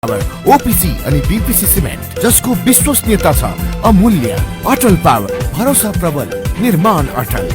OPC अनि BPC cement जसको विश्वसनीयता छ अमूल्य। अटल पावर, भरोसा प्रबल, निर्माण अटल।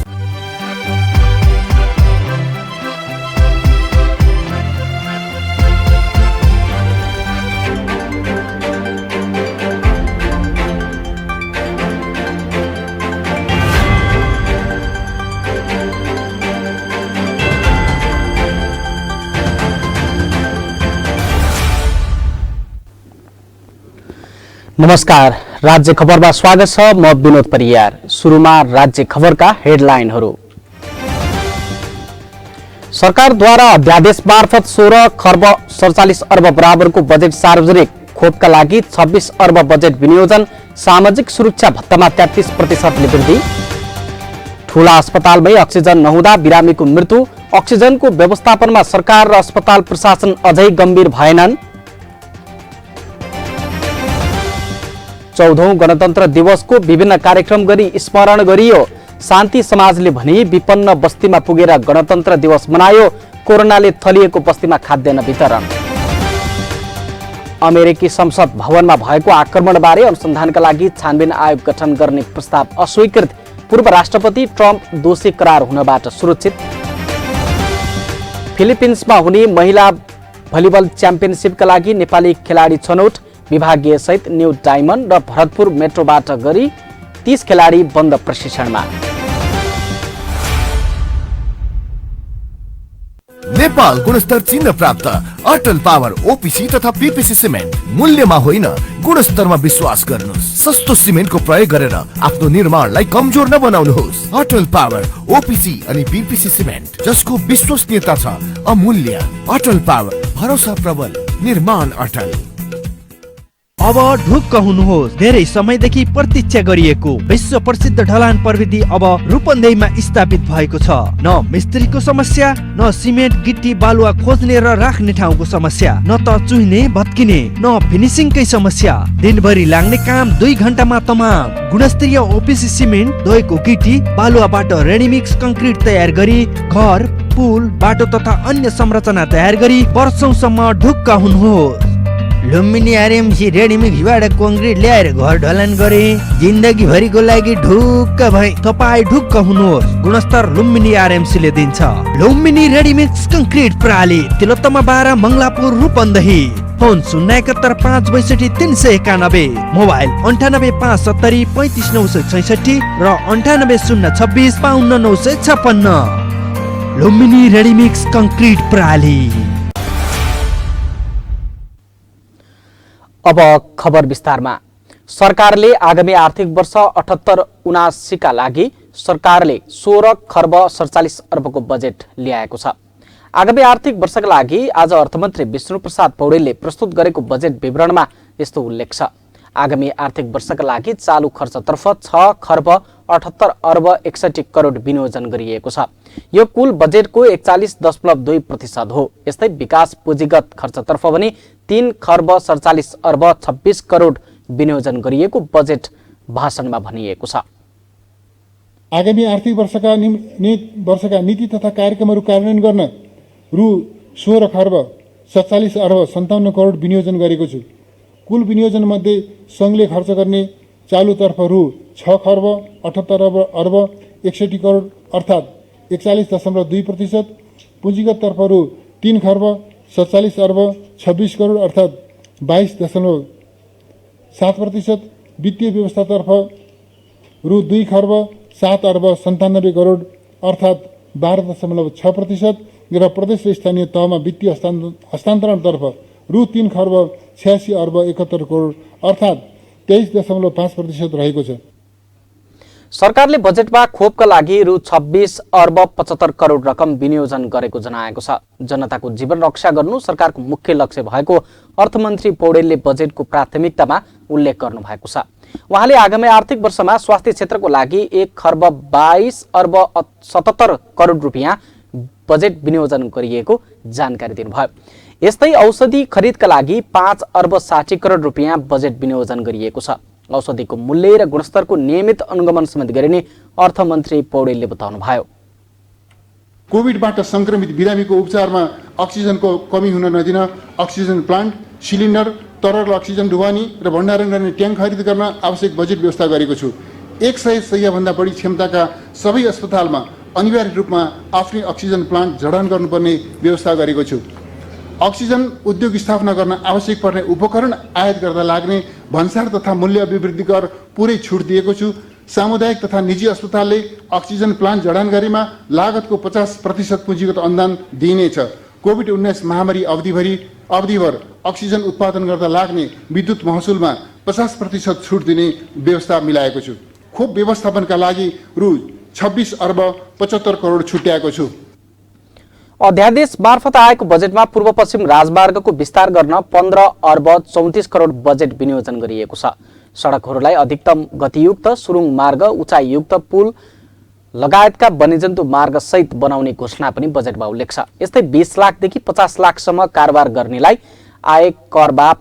नमस्कार, राज्य खबरमा स्वागत छ। म विनोद परियार। सुरुमा राज्य खबरका हेडलाइनहरू। सरकारद्वारा अध्यादेश मार्फत 16 खर्ब 47 अर्ब बराबरको बजेट सार्वजनिक खोपका लागि 26 अर्ब बजेट विनियोजन। सामाजिक सुरक्षा भत्तामा 33% वृद्धि। ठूला अस्पतालमै अक्सिजन नहुँदा बिरामीको मृत्यु। अक्सिजनको व्यवस्थापनमा सरकार र अस्पताल प्रशासन अझै गम्भीर भएनन्। 14औं गणतन्त्र दिवसको विभिन्न कार्यक्रम गरी स्मरण गरियो। शान्ति समाजले भने विपन्न बस्तीमा पुगेर गणतन्त्र दिवस मनायो। कोरोनाले थलिएको बस्तीमा खाद्यान्न वितरण। अमेरिकी संसद भवनमा भएको आक्रमणबारे अनुसन्धानका लागि छानबिन आयोग गठन गर्ने प्रस्ताव अस्वीकृत। पूर्व राष्ट्रपति ट्रम्प दोषी करार हुनबाट सुरक्षित। फिलिपिन्समा हुने महिला भलिबल च्याम्पियनसिपका लागि नेपाली खेलाडी छनौट। विभागीय सहित न्यू डायमन्ड र भरतपुर मेट्रोबाट गरी 30 खेलाडी बन्द प्रशिक्षणमा। नेपाल गुणस्तर चिन्ह प्राप्त अटल पावर ओपीसी तथा बीपीसी सिमेन्ट। मूल्यमा होइन, गुणस्तरमा विश्वास गर्नुहोस्। सस्तो सिमेन्टको प्रयोग गरेर आफ्नो निर्माणलाई कमजोर नबनाउनुहोस्। अटल पावर ओपीसी अनि बीपीसी सिमेन्ट जसको विश्वसनीयता छ अमूल्य। अटल पावर, भरोसा प्रबल, निर्माण अटल। अब ढुक्क हुनुहोस्। धेरै समयदेखि प्रतीक्षा गरिएको विश्व प्रसिद्ध ढलान प्रविधि अब रूपन्देहीमा स्थापित भएको छ। न मिस्त्रीको समस्या, न सिमेन्ट गिट्टी बालुवा खोज्ने र राख्ने ठाउँको समस्या, न त चुहिने भत्किने, न फिनिसिङकै समस्या। दिनभरि लाग्ने काम 2 घण्टामा तमाम। गुणस्तरीय ओपीसी सिमेन्ट, धोएको गिट्टी बालुवाबाट रेडीमिक्स कङ्क्रिट तयार गरी घर, पुल, बाटो तथा अन्य संरचना तयार गरी वर्षौंसम्म ढुक्क हुनुहोस्। लुम्बिनी आरएमसी रेडीमिक्सबाट कङ्क्रिट ल्याएर घर ढलान गरे। जिन्दगी भरिको लागि ढुक्क भए। तपाई ढुक्क हुनुहोस्। गुणस्तर लुम्बिनी आरएमसीले दिन्छ। लुम्बिनी रेडीमिक्स कङ्क्रिट प्रणाली, तिलोत्तमा 12, मङ्गलापुर, रूपन्देही। फोन 071 562 391, मोबाइल 98 570 35 966 र 98 026 52 956। लुम्बिनी रेडीमिक्स कङ्क्रिट प्रणाली। अब खबर विस्तारमा। सरकारले आगामी आर्थिक वर्ष 78-79 का लागि सरकारले 16 खर्ब 47 अर्बको बजेट ल्याएको छ। आगामी आर्थिक वर्षका लागि आज अर्थमन्त्री विष्णुप्रसाद पौडेलले प्रस्तुत गरेको बजेट विवरणमा यस्तो उल्लेख छ। आगामी आर्थिक वर्षका लागि चालु खर्चतर्फ 6 खर्ब 78 अर्ब 61 करोड विनियोजन गरिएको छ। यो कुल बजेटको 41.2% हो। यस्तै विकास पुँजीगत खर्चतर्फ भने 3 खर्ब 47 अर्ब 26 करोड विनियोजन गरिएको बजेट भाषणमा भनिएको छ। आगामी आर्थिक वर्षका नीति तथा कार्यक्रमहरू कार्यान्वयन गर्न रु 16 खर्ब 47 अर्ब 57 करोड विनियोजन गरेको छु। कुल विनियोजन मध्ये संघले खर्च गर्ने चालुतर्फ रु 6 खर्ब 78 अर्ब 61 करोड अर्थात् 41.2%, पुँजीगत तर्फ रु 3 खर्ब 47 अर्ब 26 करोड अर्थात् 22.7%, वित्तीय व्यवस्थातर्फ रु 2 खर्ब 7 अर्ब 97 करोड अर्थात् 12.6% र प्रदेश र स्थानीय तहमा वित्तीय हस्तान्तरणतर्फ रु 3 खर्ब 86 अर्ब 71 करोड अर्थात् 23.5% रहेको छ। सरकारले बजेटमा खोपका लागि रु 26 अर्ब 75 करोड रकम विनियोजन गरेको जनाएको छ। जनताको जीवन रक्षा गर्नु सरकारको मुख्य लक्ष्य भएको अर्थमन्त्री पौडेलले बजेटको प्राथमिकतामा उल्लेख गर्नु भएको छ। उहाँले आगामी आर्थिक वर्षमा स्वास्थ्य क्षेत्रको लागि 1 खर्ब 22 अर्ब 77 करोड रुपियाँ बजेट विनियोजन गरिएको जानकारी दिनुभयो। यस्तै औषधि खरिदका लागि 5 अर्ब 60 करोड रुपियाँ बजेट विनियोजन गरिएको छ। औषधिको मूल्य र गुणस्तरको नियमित अनुगमन समेत गरिने अर्थमन्त्री पौडेलले बताउनुभयो। कोभिडबाट सङ्क्रमित बिरामीको उपचारमा अक्सिजनको कमी हुन नदिन अक्सिजन प्लान्ट, सिलिन्डर, तरल अक्सिजन ढुवानी र भण्डारण गर्ने ट्याङ्क खरिद गर्न आवश्यक बजेट व्यवस्था गरेको छु। 100 शय्याभन्दा बढी क्षमताका सबै अस्पतालमा अनिवार्य रूपमा आफ्नै अक्सिजन प्लान्ट जडान गर्नुपर्ने व्यवस्था गरेको छु। अक्सिजन उद्योग स्थापना गर्न आवश्यक पर्ने उपकरण आयात गर्दा लाग्ने भन्सार तथा मूल्य अभिवृद्धि कर पुरै छुट दिएको छु। सामुदायिक तथा निजी अस्पतालले अक्सिजन प्लान्ट जडान गरेमा लागतको 50% पुँजीगत अनुदान दिइनेछ। कोभिड-19 महामारी अवधिभर अक्सिजन उत्पादन गर्दा लाग्ने विद्युत महसुलमा 50% छुट दिने व्यवस्था मिलाएको छु। खोप व्यवस्थापनका लागि रु 26 अर्ब 75 करोड छुट्याएको छु। अध्यादेश मार्फत आएको बजेटमा पूर्व पश्चिम राजमार्गको विस्तार गर्न 15 अर्ब 34 करोड बजेट विनियोजन गरिएको छ। सडकहरूलाई अधिकतम गतियुक्त सुरुङ मार्ग, उचाइयुक्त पुल लगायतका वन्यजन्तु मार्ग सहित बनाउने घोषणा पनि बजेटमा उल्लेख छ। यस्तै 20 लाखदेखि 50 लाखसम्म कारोबार गर्नेलाई आयकरमा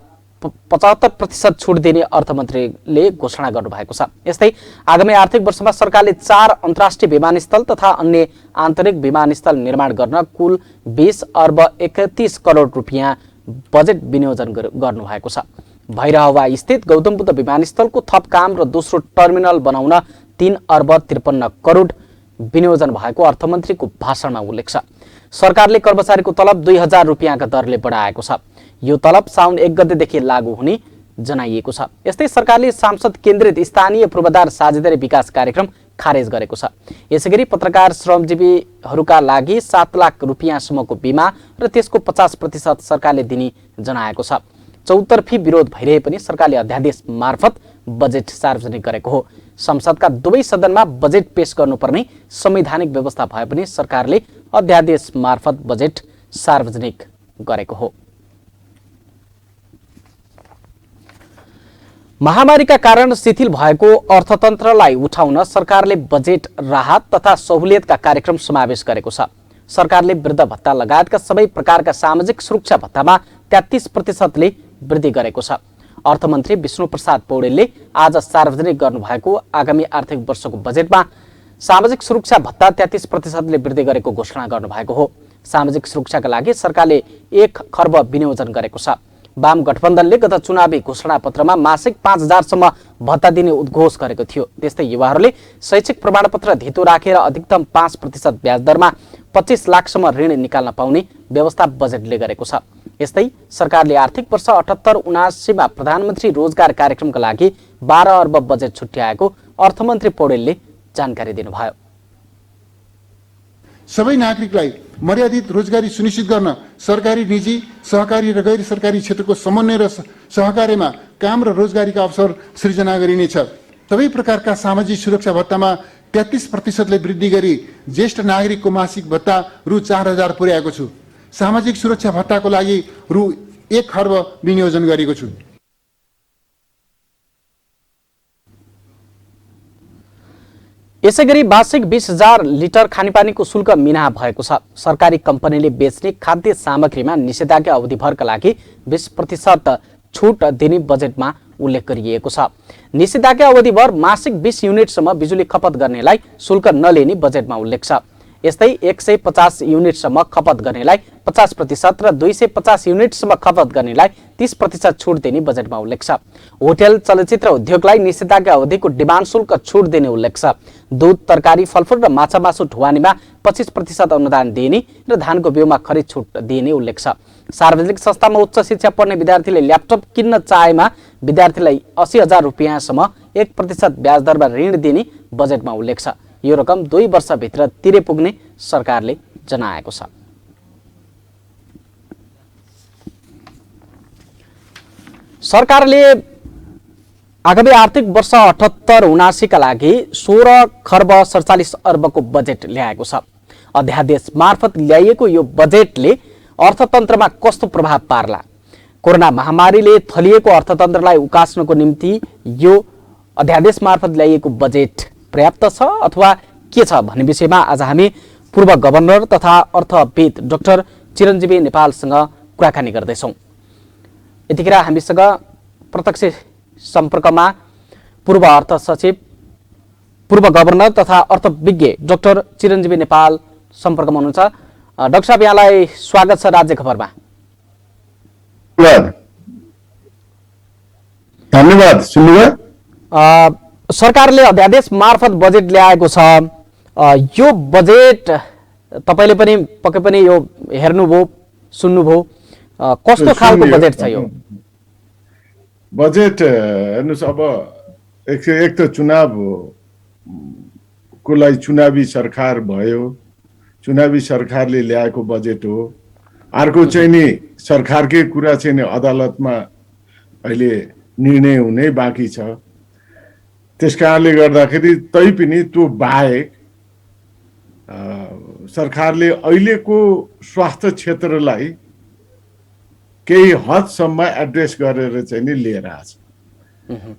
75% छुट दिने अर्थमन्त्रीले घोषणा गर्नुभएको छ। यस्तै आगामी आर्थिक वर्षमा सरकारले 4 अन्तर्राष्ट्रिय विमानस्थल तथा अन्य आन्तरिक विमानस्थल निर्माण गर्न कुल 20 अर्ब 31 करोड रुपियाँ बजेट विनियोजन गर्नुभएको छ। भैरहवा स्थित गौतम बुद्ध विमानस्थलको थप काम र दोस्रो टर्मिनल बनाउन 3 अर्ब 53 करोड विनियोजन भएको अर्थमन्त्रीको भाषणमा उल्लेख छ। सरकारले कर्मचारीको तलब 2000 रुपियाँका दरले बढाएको छ। यो तलब साउन 1 गतेदेखि लागू हुने जनाइएको छ। यस्तै सरकारले सांसद केन्द्रित स्थानीय पूर्वाधार साझेदारी विकास कार्यक्रम खारेज गरेको छ। यसैगरी पत्रकार श्रमजीवीहरूका लागि 7 लाख रुपियाँसम्मको बिमा र त्यसको 50% सरकारले दिने जनाएको छ। चौतर्फी विरोध भइरहे पनि सरकारले अध्यादेश मार्फत बजेट सार्वजनिक गरेको हो। संसदका दुवै सदनमा बजेट पेश गर्नुपर्ने संवैधानिक व्यवस्था भए पनि सरकारले अध्यादेश मार्फत बजेट सार्वजनिक गरेको हो। महामारीका कारण शिथिल भएको अर्थतन्त्रलाई उठाउन सरकारले बजेट राहत तथा सहुलियतका कार्यक्रम समावेश गरेको छ। सरकारले वृद्ध भत्ता लगायतका सबै प्रकारका सामाजिक सुरक्षा भत्तामा 33% वृद्धि गरेको छ। अर्थमन्त्री विष्णु प्रसाद पौडेलले आज सार्वजनिक गर्नुभएको आगामी आर्थिक वर्षको बजेटमा सामाजिक सुरक्षा भत्ता 33% वृद्धि गरेको घोषणा गर्नुभएको हो। सामाजिक सुरक्षाका लागि सरकारले 1 खर्ब विनियोजन गरेको छ। वाम गठबन्धनले गत चुनावी घोषणा पत्रमा मासिक 5000 सम्म भत्ता दिने उद्घोष गरेको थियो। त्यस्तै युवाहरूले शैक्षिक प्रमाणपत्र धितो राखेर अधिकतम 5% ब्याज दरमा 25 लाखसम्म ऋण निकाल्न पाउने व्यवस्था बजेटले गरेको छ। यस्तै सरकारले आर्थिक वर्ष 78-79 मा प्रधानमन्त्री रोजगार कार्यक्रमका लागि 12 अर्ब बजेट छुट्याएको अर्थमन्त्री पौडेलले जानकारी दिनुभयो। सबै नागरिकलाई मर्यादित रोजगारी सुनिश्चित गर्न सरकारी, निजी, सहकारी र गैर सरकारी क्षेत्रको समन्वय र सहकार्यमा काम र रोजगारीका अवसर सृजना गरिनेछ। सबै प्रकारका सामाजिक सुरक्षा भत्तामा 33% वृद्धि गरी ज्येष्ठ नागरिकको मासिक भत्ता रु 4000 पुर्याएको छु। सामाजिक सुरक्षा भत्ताको लागि रु 1 खर्ब विनियोजन गरेको छु। यसैगरी मासिक 20,000 लिटर खानेपानीको शुल्क मिना भएको छ। सरकारी कम्पनीले बेच्ने खाद्य सामग्रीमा निषेधाज्ञा अवधिभरका लागि 20% छुट दिने बजेटमा उल्लेख गरिएको छ। निषेधाज्ञा अवधिभर मासिक 20 युनिटसम्म बिजुली खपत गर्नेलाई शुल्क नलिने बजेटमा उल्लेख छ। यस्तै 150 युनिटसम्म खपत गर्नेलाई 50% र 250 युनिटसम्म खपत गर्नेलाई 30% छुट दिने बजेटमा उल्लेख छ। होटल चलचित्र उद्योगलाई निषेधाज्ञा अवधिको डिमान्ड शुल्क छुट दिने उल्लेख छ। दूध, तरकारी, फलफुल र माछा मासु ढुवानीमा 25% अनुदान दिने र धानको बिउमा खरिद छुट दिने उल्लेख छ। सार्वजनिक संस्थामा उच्च शिक्षा पढ्ने विद्यार्थीले ल्यापटप किन्न चाहेमा विद्यार्थीलाई 80,000 रुपियाँसम्म 1% ब्याज दरमा ऋण दिने बजेटमा उल्लेख छ। यो रकम 2 वर्षभित्र तिरे पुग्ने सरकारले जनाएको छ। सरकारले आगामी आर्थिक वर्ष 78-79 का लागि 16 खर्ब 47 अर्बको बजेट ल्याएको छ। अध्यादेश मार्फत ल्याइएको यो बजेटले अर्थतन्त्रमा कस्तो प्रभाव पार्ला? कोरोना महामारीले थलिएको अर्थतन्त्रलाई उकास्नको निम्ति यो अध्यादेश मार्फत ल्याइएको बजेट पर्याप्त छ अथवा के छ भन्ने विषयमा आज हामी पूर्व गभर्नर तथा अर्थविद डाक्टर चिरञ्जीवी नेपालसँग कुराकानी गर्दैछौँ। यतिखेर हामीसँग प्रत्यक्ष सम्पर्कमा पूर्व अर्थ सचिव, पूर्व गभर्नर तथा अर्थविज्ञ डाक्टर चिरञ्जीवी नेपाल सम्पर्कमा हुनुहुन्छ। डाक्टर साहब, यहाँलाई स्वागत छ राज्य खबरमा। धन्यवाद। सुन्नुभयो? सरकारले अध्यादेश मार्फत बजेट ल्याएको छ। यो बजेट तपाईँले पनि पक्कै पनि यो हेर्नुभयो, सुन्नुभयो, कस्तो खालको बजेट छ यो? बजेट हेर्नुहोस्, अब एक त चुनाव को लागि चुनावी सरकार भयो, चुनावी सरकारले ल्याएको बजेट हो। अर्को चाहिँ नि सरकारकै कुरा चाहिँ नि अदालतमा अहिले निर्णय हुनै बाँकी छ। त्यस कारणले गर्दाखेरि तैपनि त्यो बाहेक सरकारले अहिलेको स्वास्थ्य क्षेत्रलाई केही हदसम्म एड्रेस गरेर चाहिँ नि लिएर आछ।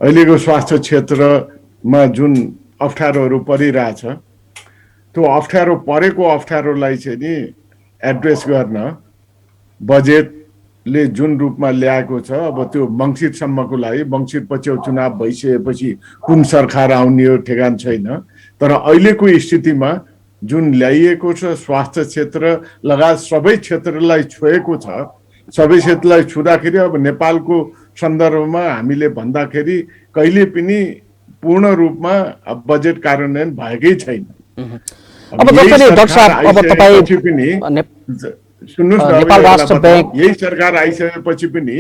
अहिलेको स्वास्थ्य क्षेत्रमा जुन अप्ठ्यारोहरू परिरहेछ, त्यो अप्ठ्यारो परेको अप्ठ्यारोलाई चाहिँ नि एड्रेस गर्न बजेटले जुन रूपमा ल्याएको छ, अब त्यो मङ्सिरसम्मको लागि, मङ्सिरपछि चुनाव भइसकेपछि कुन सरकार आउने हो ठेगान छैन। तर अहिलेको स्थितिमा जुन ल्याइएको छ, स्वास्थ्य क्षेत्र लगायत सबै क्षेत्रलाई छोएको छ। सबै क्षेत्रलाई छुँदाखेरि अब नेपालको सन्दर्भमा हामीले भन्दाखेरि कहिले पनि पूर्ण रूपमा बजेट कार्यान्वयन भएकै छैन। अब जस्तै डाक्टर साहब, अब तपाईँ सुन्नुहोस् न, नेपाल राष्ट्र बैंक यही सरकार आइसकेपछि पनि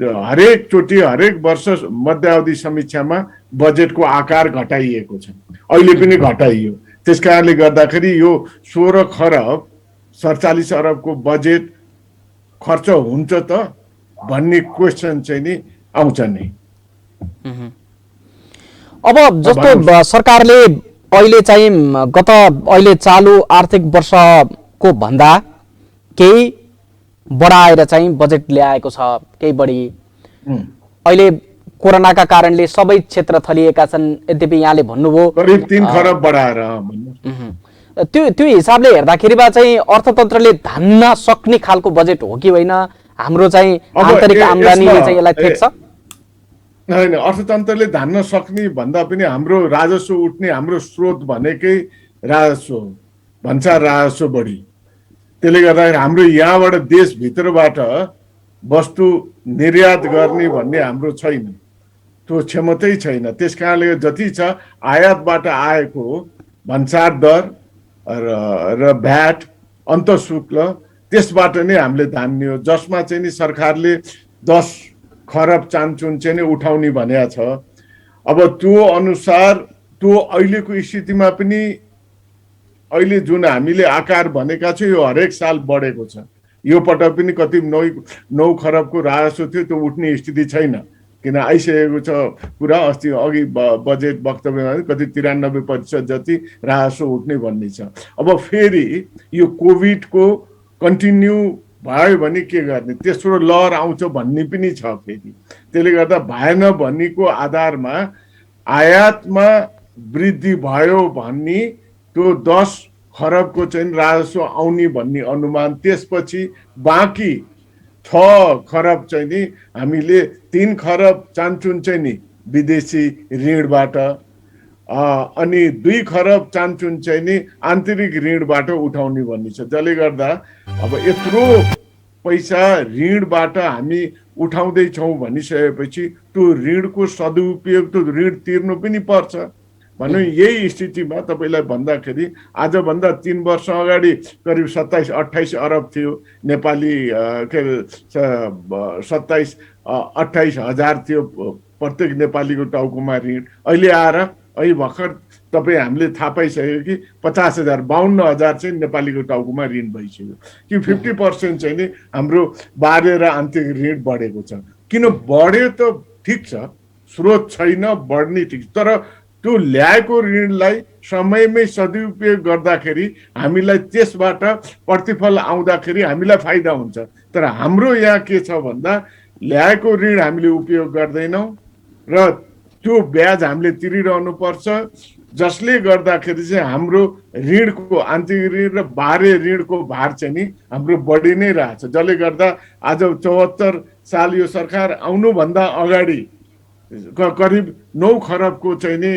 हरेक चोटि हरेक वर्ष मध्यावधि समीक्षामा बजेटको आकार घटाइएको छ, अहिले पनि घटाइयो। त्यस कारणले गर्दाखेरि यो 16 खरब 47 अरबको बजेट खर्च हुन्छ त भन्ने क्वेसन चाहिँ नि आउँछ नै। अब जस्तो सरकारले अहिले चाहिँ अहिले चालु आर्थिक वर्षको भन्दा केही बढाएर चाहिँ बजेट ल्याएको छ, केही बढी। अहिले कोरोनाका कारणले सबै क्षेत्र थलिएका छन्, यद्यपि यहाँले भन्नुभयो करिब 3 खरब बढाएर। त्यो हिसाबले हेर्दाखेरिमा चाहिँ अर्थतन्त्रले धान्न सक्ने खालको बजेट हो कि होइन? हाम्रो चाहिँ आन्तरिक आम्दानीले चाहिँ यसलाई थेक्छ? होइन, अर्थतन्त्रले धान्न सक्ने भन्दा पनि हाम्रो राजस्व उठ्ने हाम्रो स्रोत भनेकै राजस्व हो, भन्सार राजस्व बढी। त्यसले गर्दाखेरि हाम्रो यहाँबाट देशभित्रबाट वस्तु निर्यात गर्ने भन्ने हाम्रो छैन, त्यो क्षमतै छैन। त्यस कारणले जति छ आयातबाट आएको भन्सार दर र भ्याट अन्तःशुल्क, त्यसबाट नै हामीले धान्ने हो, जसमा चाहिँ नि सरकारले 10 खरब चान्चुन चाहिँ नि उठाउने भनेको छ। अब त्यो अनुसार त्यो अहिलेको स्थितिमा पनि अहिले जुन हामीले आकार भनेका छौँ यो हरेक साल बढेको छ। यो पटक पनि कति 9 खरबको राजस्व थियो, त्यो उठ्ने स्थिति छैन, किन आइसकेको छ कुरा। अस्ति अघि बजेट वक्तव्यमा कति 93% जति राजस्व उठ्ने भन्ने छ। अब फेरि यो कोभिडको कन्टिन्यू भयो भने के गर्ने, तेस्रो लहर आउँछ भन्ने पनि छ फेरि। त्यसले गर्दा भएन भन्नेको आधारमा आयातमा वृद्धि भयो भन्ने त्यो 10 खरबको चाहिँ राजस्व आउने भन्ने अनुमान। त्यसपछि बाँकी 6 खरब चाहिँ नि हामीले 3 खरब चान्चुन चाहिँ नि विदेशी ऋणबाट, अनि 2 खरब चान्चुन चाहिँ नि आन्तरिक ऋणबाट उठाउने भन्ने छ। जसले गर्दा अब यत्रो पैसा ऋणबाट हामी उठाउँदैछौँ भनिसकेपछि त्यो ऋणको सदुपयोग, त्यो ऋण तिर्नु पनि पर्छ। भनौँ यही स्थितिमा तपाईँलाई भन्दाखेरि आजभन्दा 3 वर्ष अगाडि करिब 27-28 अरब थियो नेपाली, के अरे 27-28 हजार थियो प्रत्येक नेपालीको टाउकोमा ऋण। अहिले आएर अहिले भर्खर तपाईँ हामीले थाहा पाइसक्यो कि 50,000 52,000 चाहिँ नेपालीको टाउकोमा ऋण भइसक्यो कि 50% चाहिँ नि हाम्रो बाह्य र आन्तरिक ऋण बढेको छ। किन बढ्यो त ठिक छ, स्रोत छैन, बढ्ने ठिक, तर त्यो ल्याएको ऋणलाई समयमै सदुपयोग गर्दाखेरि हामीलाई त्यसबाट प्रतिफल आउँदाखेरि हामीलाई फाइदा हुन्छ। तर हाम्रो यहाँ के छ भन्दा ल्याएको ऋण हामीले उपयोग गर्दैनौँ र त्यो ब्याज हामीले तिरिरहनु पर्छ, जसले गर्दाखेरि चाहिँ हाम्रो ऋणको आन्तरिक ऋण र बाह्य ऋणको भार चाहिँ नि हाम्रो बढी नै रहेछ। जसले गर्दा आज 74 साल यो सरकार आउनुभन्दा अगाडि करिब 9 खरबको चाहिँ नि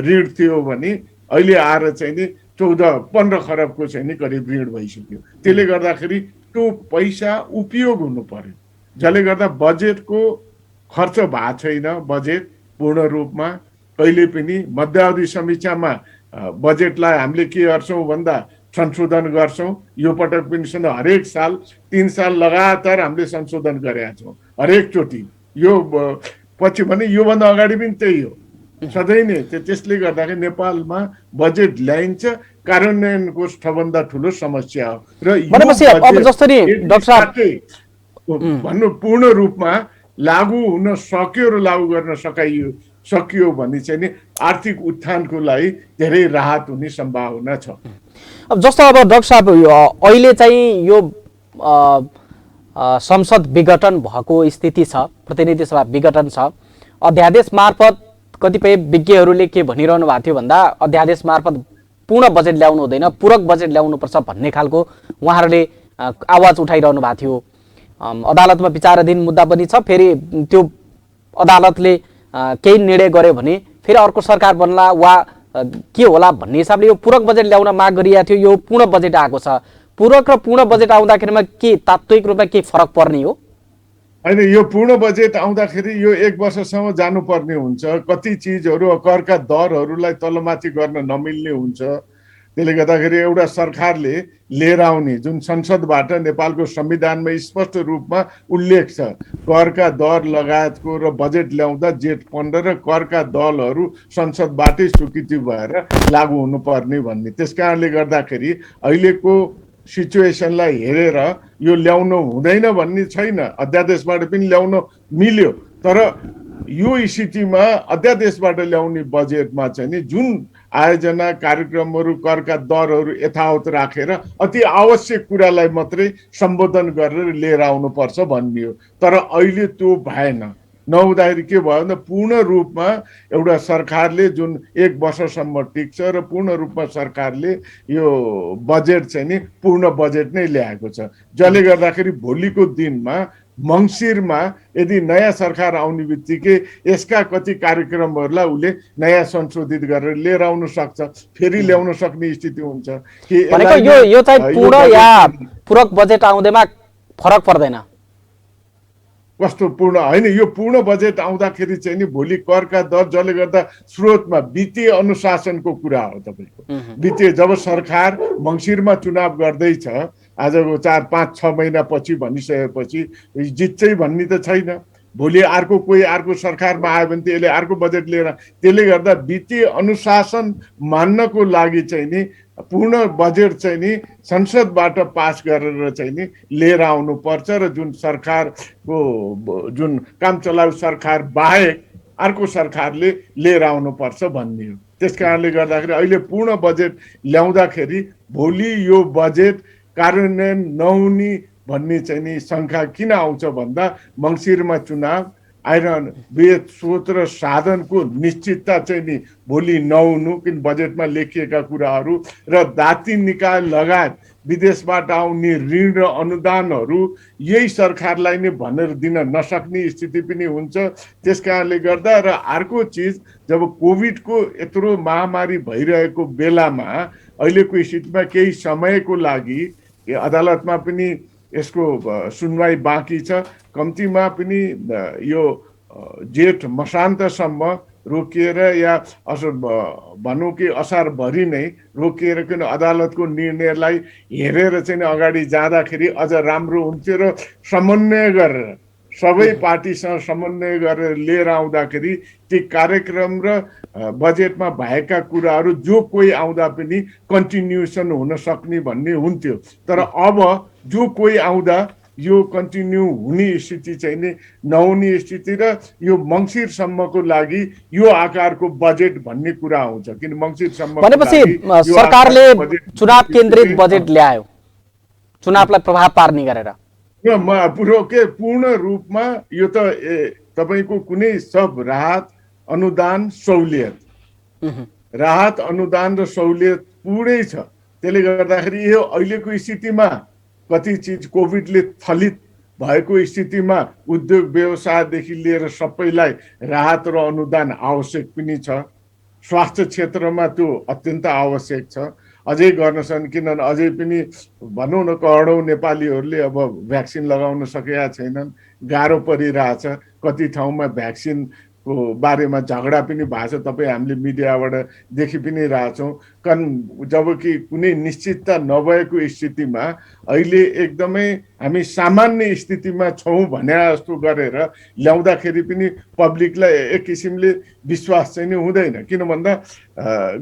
ऋण थियो भने अहिले आएर चाहिँ नि 14-15 खरबको चाहिँ नि करिब ऋण भइसक्यो। त्यसले गर्दाखेरि त्यो पैसा उपयोग हुनु पर्यो, जसले गर्दा बजेटको खर्च भएको छैन। बजेट पूर्ण रूपमा कहिले पनि मध्यावधि समीक्षामा बजेटलाई हामीले के गर्छौँ भन्दा संशोधन गर्छौँ। यो पटक पनि हरेक साल 3 साल लगातार हामीले संशोधन गरेका छौँ हरेकचोटि। यो पछि भने योभन्दा अगाडि पनि त्यही हो सधैँ नै। त्यसले गर्दाखेरि नेपालमा बजेट ल्याइन्छ, कार्यान्वयनको सबभन्दा ठुलो समस्या हो। र भन्नु पूर्ण रूपमा लागू हुन सक्यो र लागू गर्न सकियो भने चाहिँ नि आर्थिक उत्थानको लागि धेरै राहत हुने सम्भावना छ। अब जस्तो अब डाक्टर साहब अहिले चाहिँ यो संसद विघटन भएको स्थिति छ, प्रतिनिधि सभा विघटन छ। अध्यादेश मार्फत कतिपय विज्ञहरूले के भनिरहनु भएको थियो भन्दा अध्यादेश मार्फत पूर्ण बजेट ल्याउनु हुँदैन, पूरक बजेट ल्याउनुपर्छ भन्ने खालको उहाँहरूले आवाज उठाइरहनु भएको थियो। अदालतमा विचाराधीन मुद्दा पनि छ। फेरि त्यो अदालतले केही निर्णय गर्यो भने फेरि अर्को सरकार बन्ला वा के होला भन्ने हिसाबले यो पूरक बजेट ल्याउन माग गरिएको थियो। यो पूर्ण बजेट आएको छ। पूरक र पूर्ण बजेट आउँदाखेरिमा के तात्विक रूपमा के फरक पर्ने हो? होइन, यो पूर्ण बजेट आउँदाखेरि यो 1 वर्षसम्म जानुपर्ने हुन्छ। कति चिजहरू करका दरहरूलाई तलमाथि गर्न नमिल्ने हुन्छ। त्यसले गर्दाखेरि एउटा सरकारले लिएर आउने जुन संसदबाट नेपालको संविधानमा स्पष्ट रूपमा उल्लेख छ, करका दर लगायतको र बजेट ल्याउँदा जेठ 15 र करका दरहरू संसदबाटै स्वीकृति भएर लागू हुनुपर्ने भन्ने। त्यस कारणले गर्दाखेरि अहिलेको सिचुएसनलाई हेरेर यो ल्याउनु हुँदैन भन्ने छैन। अध्यादेशबाट पनि ल्याउन मिल्यो, तर यो स्थितिमा अध्यादेशबाट ल्याउने बजेटमा चाहिँ नि जुन आयोजना कार्यक्रमहरू करका दरहरू यथावत राखेर अति आवश्यक कुरालाई मात्रै सम्बोधन गरेर लिएर आउनुपर्छ भन्ने हो। तर अहिले त्यो भएन। नहुँदाखेरि के भयो भने पूर्ण रूपमा एउटा सरकारले जुन 1 वर्षसम्म टिक्छ र पूर्ण रूपमा सरकारले यो बजेट चाहिँ नि पूर्ण बजेट नै ल्याएको छ। जसले गर्दाखेरि भोलिको दिनमा मङ्सिरमा यदि नयाँ सरकार आउने बित्तिकै यसका कति कार्यक्रमहरूलाई उसले नयाँ संशोधित गरेर लिएर आउन सक्छ, फेरि ल्याउन सक्ने स्थिति हुन्छ। यो चाहिँ पूर्ण या पूरक बजेट आउँदैमा फरक पर्दैन? कस्तो पूर्ण होइन, यो पूर्ण बजेट आउँदाखेरि चाहिँ नि भोलि करका दर, जसले गर्दा स्रोतमा वित्तीय अनुशासनको कुरा हो। तपाईँको वित्तीय जब सरकार मङ्सिरमा चुनाव गर्दैछ, आजको 4-5-6 महिनापछि भनिसकेपछि जित्छै भन्ने त छैन। भोलि कोही अर्को सरकारमा आयो भने त्यसले अर्को बजेट लिएर, त्यसले गर्दा वित्तीय अनुशासन मान्नको लागि चाहिँ नि पूर्ण बजेट चाहिँ नि संसदबाट पास गरेर चाहिँ नि लिएर आउनुपर्छ र जुन सरकारको जुन काम चलाउ सरकार बाहेक अर्को सरकारले लिएर आउनुपर्छ भन्ने हो। त्यस कारणले गर्दाखेरि अहिले पूर्ण बजेट ल्याउँदाखेरि भोलि यो बजेट कार्यान्वयन नहुने भन्ने चाहिँ नि शङ्का किन आउँछ भन्दा मङ्सिरमा चुनाव आइरहन वित्त स्रोत र साधनको निश्चितता चाहिँ नि भोलि नहुनु, किन बजेटमा लेखिएका कुराहरू र दाती निकाय लगायत विदेशबाट आउने ऋण र अनुदानहरू यही सरकारलाई नै भनेर दिन नसक्ने स्थिति पनि हुन्छ। त्यस कारणले गर्दा र अर्को चिज, जब कोभिडको यत्रो महामारी भइरहेको बेलामा अहिलेको स्थितिमा केही समयको लागि अदालतमा पनि यसको सुनवाई बाँकी छ। कम्तीमा पनि यो जेठ मसान्तसम्म रोकिएर या भनौँ कि असारभरि नै रोकिएर, किन अदालतको निर्णयलाई हेरेर चाहिँ अगाडि जाँदाखेरि अझ राम्रो हुन्थ्यो र समन्वय गरेर सबै पार्टीसँग समन्वय गरेर लिएर आउँदाखेरि ती कार्यक्रम र बजेटमा भएका कुराहरू जो कोही आउँदा पनि कन्टिन्युसन हुन सक्ने भन्ने हुन्थ्यो। तर अब जो कोही आउँदा यो कन्टिन्यू हुने स्थिति चाहिँ नि नहुने स्थिति र यो मङ्सिरसम्मको लागि यो आकारको बजेट भन्ने कुरा आउँछ। किन मङ्सिरसम्म भनेपछि सरकारले चुनाव केन्द्रित बजेट ल्यायो, चुनावलाई प्रभाव पार्ने गरेर पूर्ण रूपमा यो त तपाईँको कुनै सब राहत अनुदान सहुलियत र पुरै छ। त्यसले गर्दाखेरि यो अहिलेको स्थितिमा कति चिज कोभिडले थलित भएको स्थितिमा उद्योग व्यवसायदेखि लिएर सबैलाई राहत र अनुदान आवश्यक पनि छ। स्वास्थ्य क्षेत्रमा त्यो अत्यन्त आवश्यक छ। अझै गर्न सक्छन्, किनभने अझै पनि भनौँ न करोडौँ नेपालीहरूले अब भ्याक्सिन लगाउन सकेका छैनन्, गाह्रो परिरहेछ। कति ठाउँमा भ्याक्सिनको बारेमा झगडा पनि भएको छ, तपाईँ हामीले मिडियाबाट देखि पनि रहेछौँ। कारण जबकि कुनै निश्चितता नभएको स्थितिमा अहिले एकदमै हामी सामान्य स्थितिमा छौँ भने जस्तो गरेर ल्याउँदाखेरि पनि पब्लिकलाई एक किसिमले विश्वास चाहिँ नि हुँदैन। किन भन्दा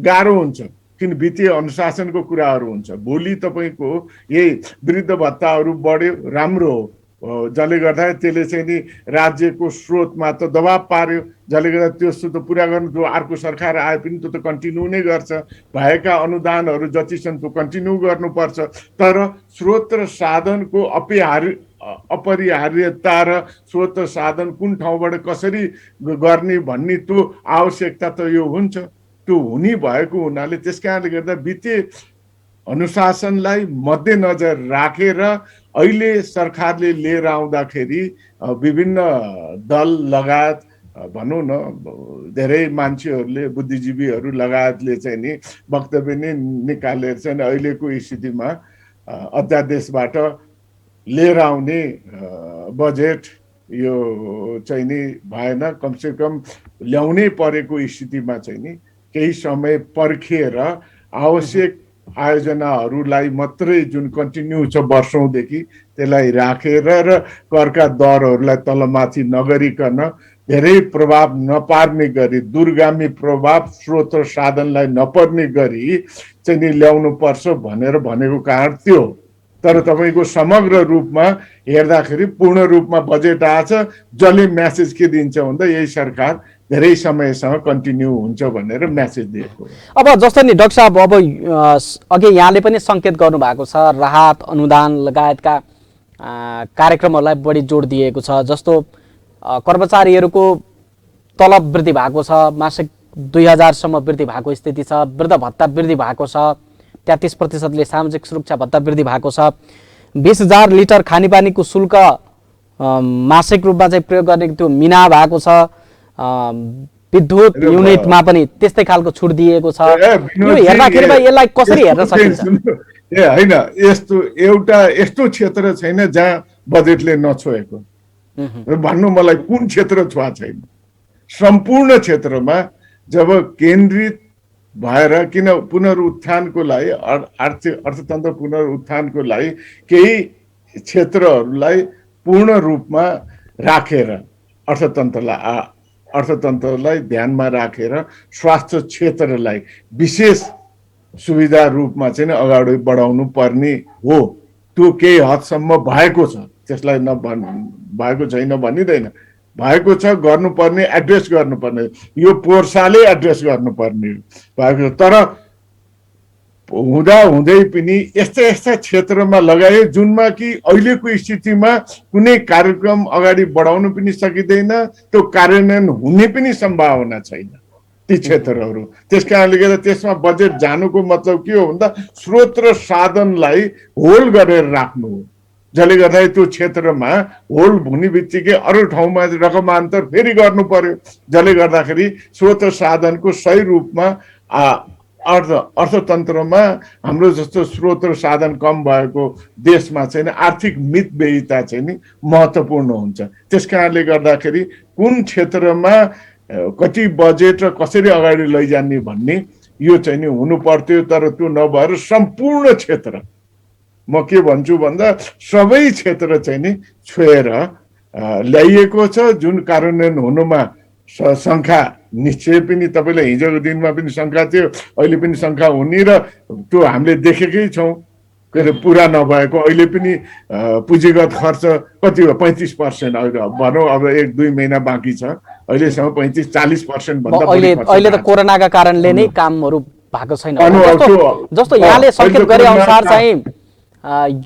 गाह्रो हुन्छ, किन वित्तीय अनुशासनको कुराहरू हुन्छ। भोलि तपाईँको यही वृद्ध भत्ताहरू बढ्यो, राम्रो हो, जसले गर्दा त्यसले चाहिँ नि राज्यको स्रोतमा त दबाब पार्यो, जसले गर्दा त्यो त पुरा गर्नु, त्यो अर्को सरकार आए पनि त्यो त कन्टिन्यू नै गर्छ। भएका अनुदानहरू जति छन् त्यो कन्टिन्यू गर्नुपर्छ। तर स्रोत र साधनको अपरिहार्यता र स्रोत र साधन कुन ठाउँबाट कसरी गर्ने भन्ने त्यो आवश्यकता त यो हुन्छ, त्यो हुने भएको हुनाले त्यस कारणले गर्दा वित्तीय अनुशासनलाई मध्यनजर राखेर अहिले सरकारले लिएर आउँदाखेरि विभिन्न दल लगायत भनौँ न धेरै मान्छेहरूले, बुद्धिजीवीहरू लगायतले चाहिँ नि वक्तव्य नै निकालेर चाहिँ अहिलेको स्थितिमा अध्यादेशबाट लिएर आउने बजेट यो चाहिँ नि भएन। कमसेकम ल्याउनै परेको स्थितिमा चाहिँ नि केही समय पर्खिएर आवश्यक आयोजनाहरूलाई मात्रै जुन कन्टिन्यू छ वर्षौँदेखि त्यसलाई राखेर र करका दरहरूलाई तलमाथि नगरिकन धेरै प्रभाव नपार्ने गरी, दूरगामी प्रभाव स्रोत र साधनलाई नपर्ने गरी चाहिँ नि ल्याउनु पर्छ भनेर भनेको कारण त्यो। तर तपाईँको समग्र रूपमा हेर्दाखेरि पूर्ण रूपमा बजेट आएछ, जसले म्यासेज के दिन्छ भन्दा यही सरकार धेरै समयसँग कन्टिन्यू हुन्छ भनेर म्यासेज दिएको। अब जस्तो नि डाक्टर साहब, अब अघि यहाँले पनि सङ्केत गर्नुभएको छ राहत अनुदान लगायतका कार्यक्रमहरूलाई बढी जोड दिएको छ। जस्तो कर्मचारीहरूको तलब वृद्धि भएको छ, मासिक 2000 सम्म वृद्धि भएको स्थिति छ, वृद्ध भत्ता वृद्धि भएको छ, 33%ले सामाजिक सुरक्षा भत्ता वृद्धि भएको छ, 20,000 लिटर खानेपानीको शुल्क मासिक रूपमा चाहिँ प्रयोग गर्ने त्यो मिना भएको छ, विद्युत युनिटमा पनि त्यस्तै खालको छुट दिएको छ। यो हेर्दाखेरिमा यसलाई कसरी हेर्न सकिन्छ? होइन, यस्तो क्षेत्र छैन जहाँ बजेटले नछोएको भन्नु, मलाई कुन क्षेत्र छोआ छैन। सम्पूर्ण क्षेत्रमा जब केन्द्रित भएर, किन पुनरुत्थानको लागि, अर्थतन्त्र पुनरुत्थानको लागि केही क्षेत्रहरूलाई पूर्ण रूपमा राखेर अर्थतन्त्रलाई ध्यानमा राखेर स्वास्थ्य क्षेत्रलाई विशेष सुविधा रूपमा चाहिँ अगाडि बढाउनु पर्ने हो। त्यो केही हदसम्म भएको छ, त्यसलाई भएको छैन भनिँदैन, भएको छ, गर्नुपर्ने, एड्रेस गर्नुपर्ने, यो पोर्साले एड्रेस गर्नुपर्ने भएको। तर हुँदै पनि यस्ता क्षेत्रमा लगाए जुनमा कि अहिलेको स्थितिमा कुनै कार्यक्रम अगाडि बढाउनु पनि सकिँदैन, त्यो कार्यान्वयन हुने पनि सम्भावना छैन ती क्षेत्रहरू। त्यस कारणले गर्दा त्यसमा बजेट जानुको मतलब के हो भन्दा स्रोत र साधनलाई होल्ड गरेर राख्नु हो, जसले गर्दा त्यो क्षेत्रमा होल्ड हुने बित्तिकै अरू ठाउँमा रकमान्तर फेरि गर्नु पर्यो, जसले गर्दाखेरि स्रोत र साधनको सही रूपमा अर्थतन्त्रमा हाम्रो जस्तो स्रोत र साधन कम भएको देशमा चाहिँ आर्थिक मितव्ययिता चाहिँ नि महत्त्वपूर्ण हुन्छ। त्यस कारणले गर्दाखेरि कुन क्षेत्रमा कति बजेट र कसरी अगाडि लैजाने भन्ने यो चाहिँ नि हुनु पर्थ्यो। तर त्यो नभएर सम्पूर्ण क्षेत्र, म के भन्छु भन्दा सबै क्षेत्र चाहिँ नि छोएर ल्याइएको छ, जुन कार्यान्वयन हुनुमा शङ्का निश्चय पनि तपाईँलाई हिजोको दिनमा पनि शङ्का थियो, अहिले पनि शङ्का हुने, र त्यो हामीले देखेकै छौँ। के अरे पुरा नभएको अहिले पनि पुँजीगत खर्च कति हो, 35%। भनौँ अब 1-2 महिना बाँकी छ, अहिलेसम्म 35-40% भन्दा अहिले त कोरोनाका कारणले नै कामहरू भएको छैन। जस्तो यहाँले सङ्केत गरे अनुसार चाहिँ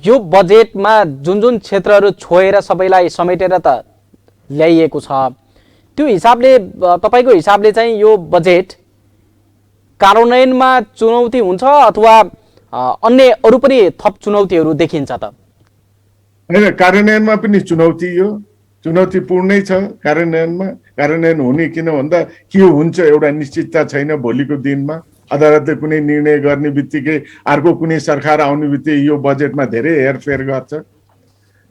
यो बजेटमा जुन क्षेत्रहरू छोएर सबैलाई समेटेर त ल्याइएको छ, त्यो हिसाबले तपाईँको हिसाबले चाहिँ यो बजेट कार्यान्वयनमा चुनौती हुन्छ अथवा अन्य अरू पनि थप चुनौतीहरू देखिन्छ त? होइन, कार्यान्वयनमा पनि चुनौती, यो चुनौतीपूर्णै छ। कार्यान्वयन हुने, किन भन्दा के हुन्छ एउटा निश्चितता छैन भोलिको दिनमा। अदालतले कुनै निर्णय गर्ने बित्तिकै अर्को कुनै सरकार आउने बित्तिकै यो बजेटमा धेरै हेरफेर गर्छ।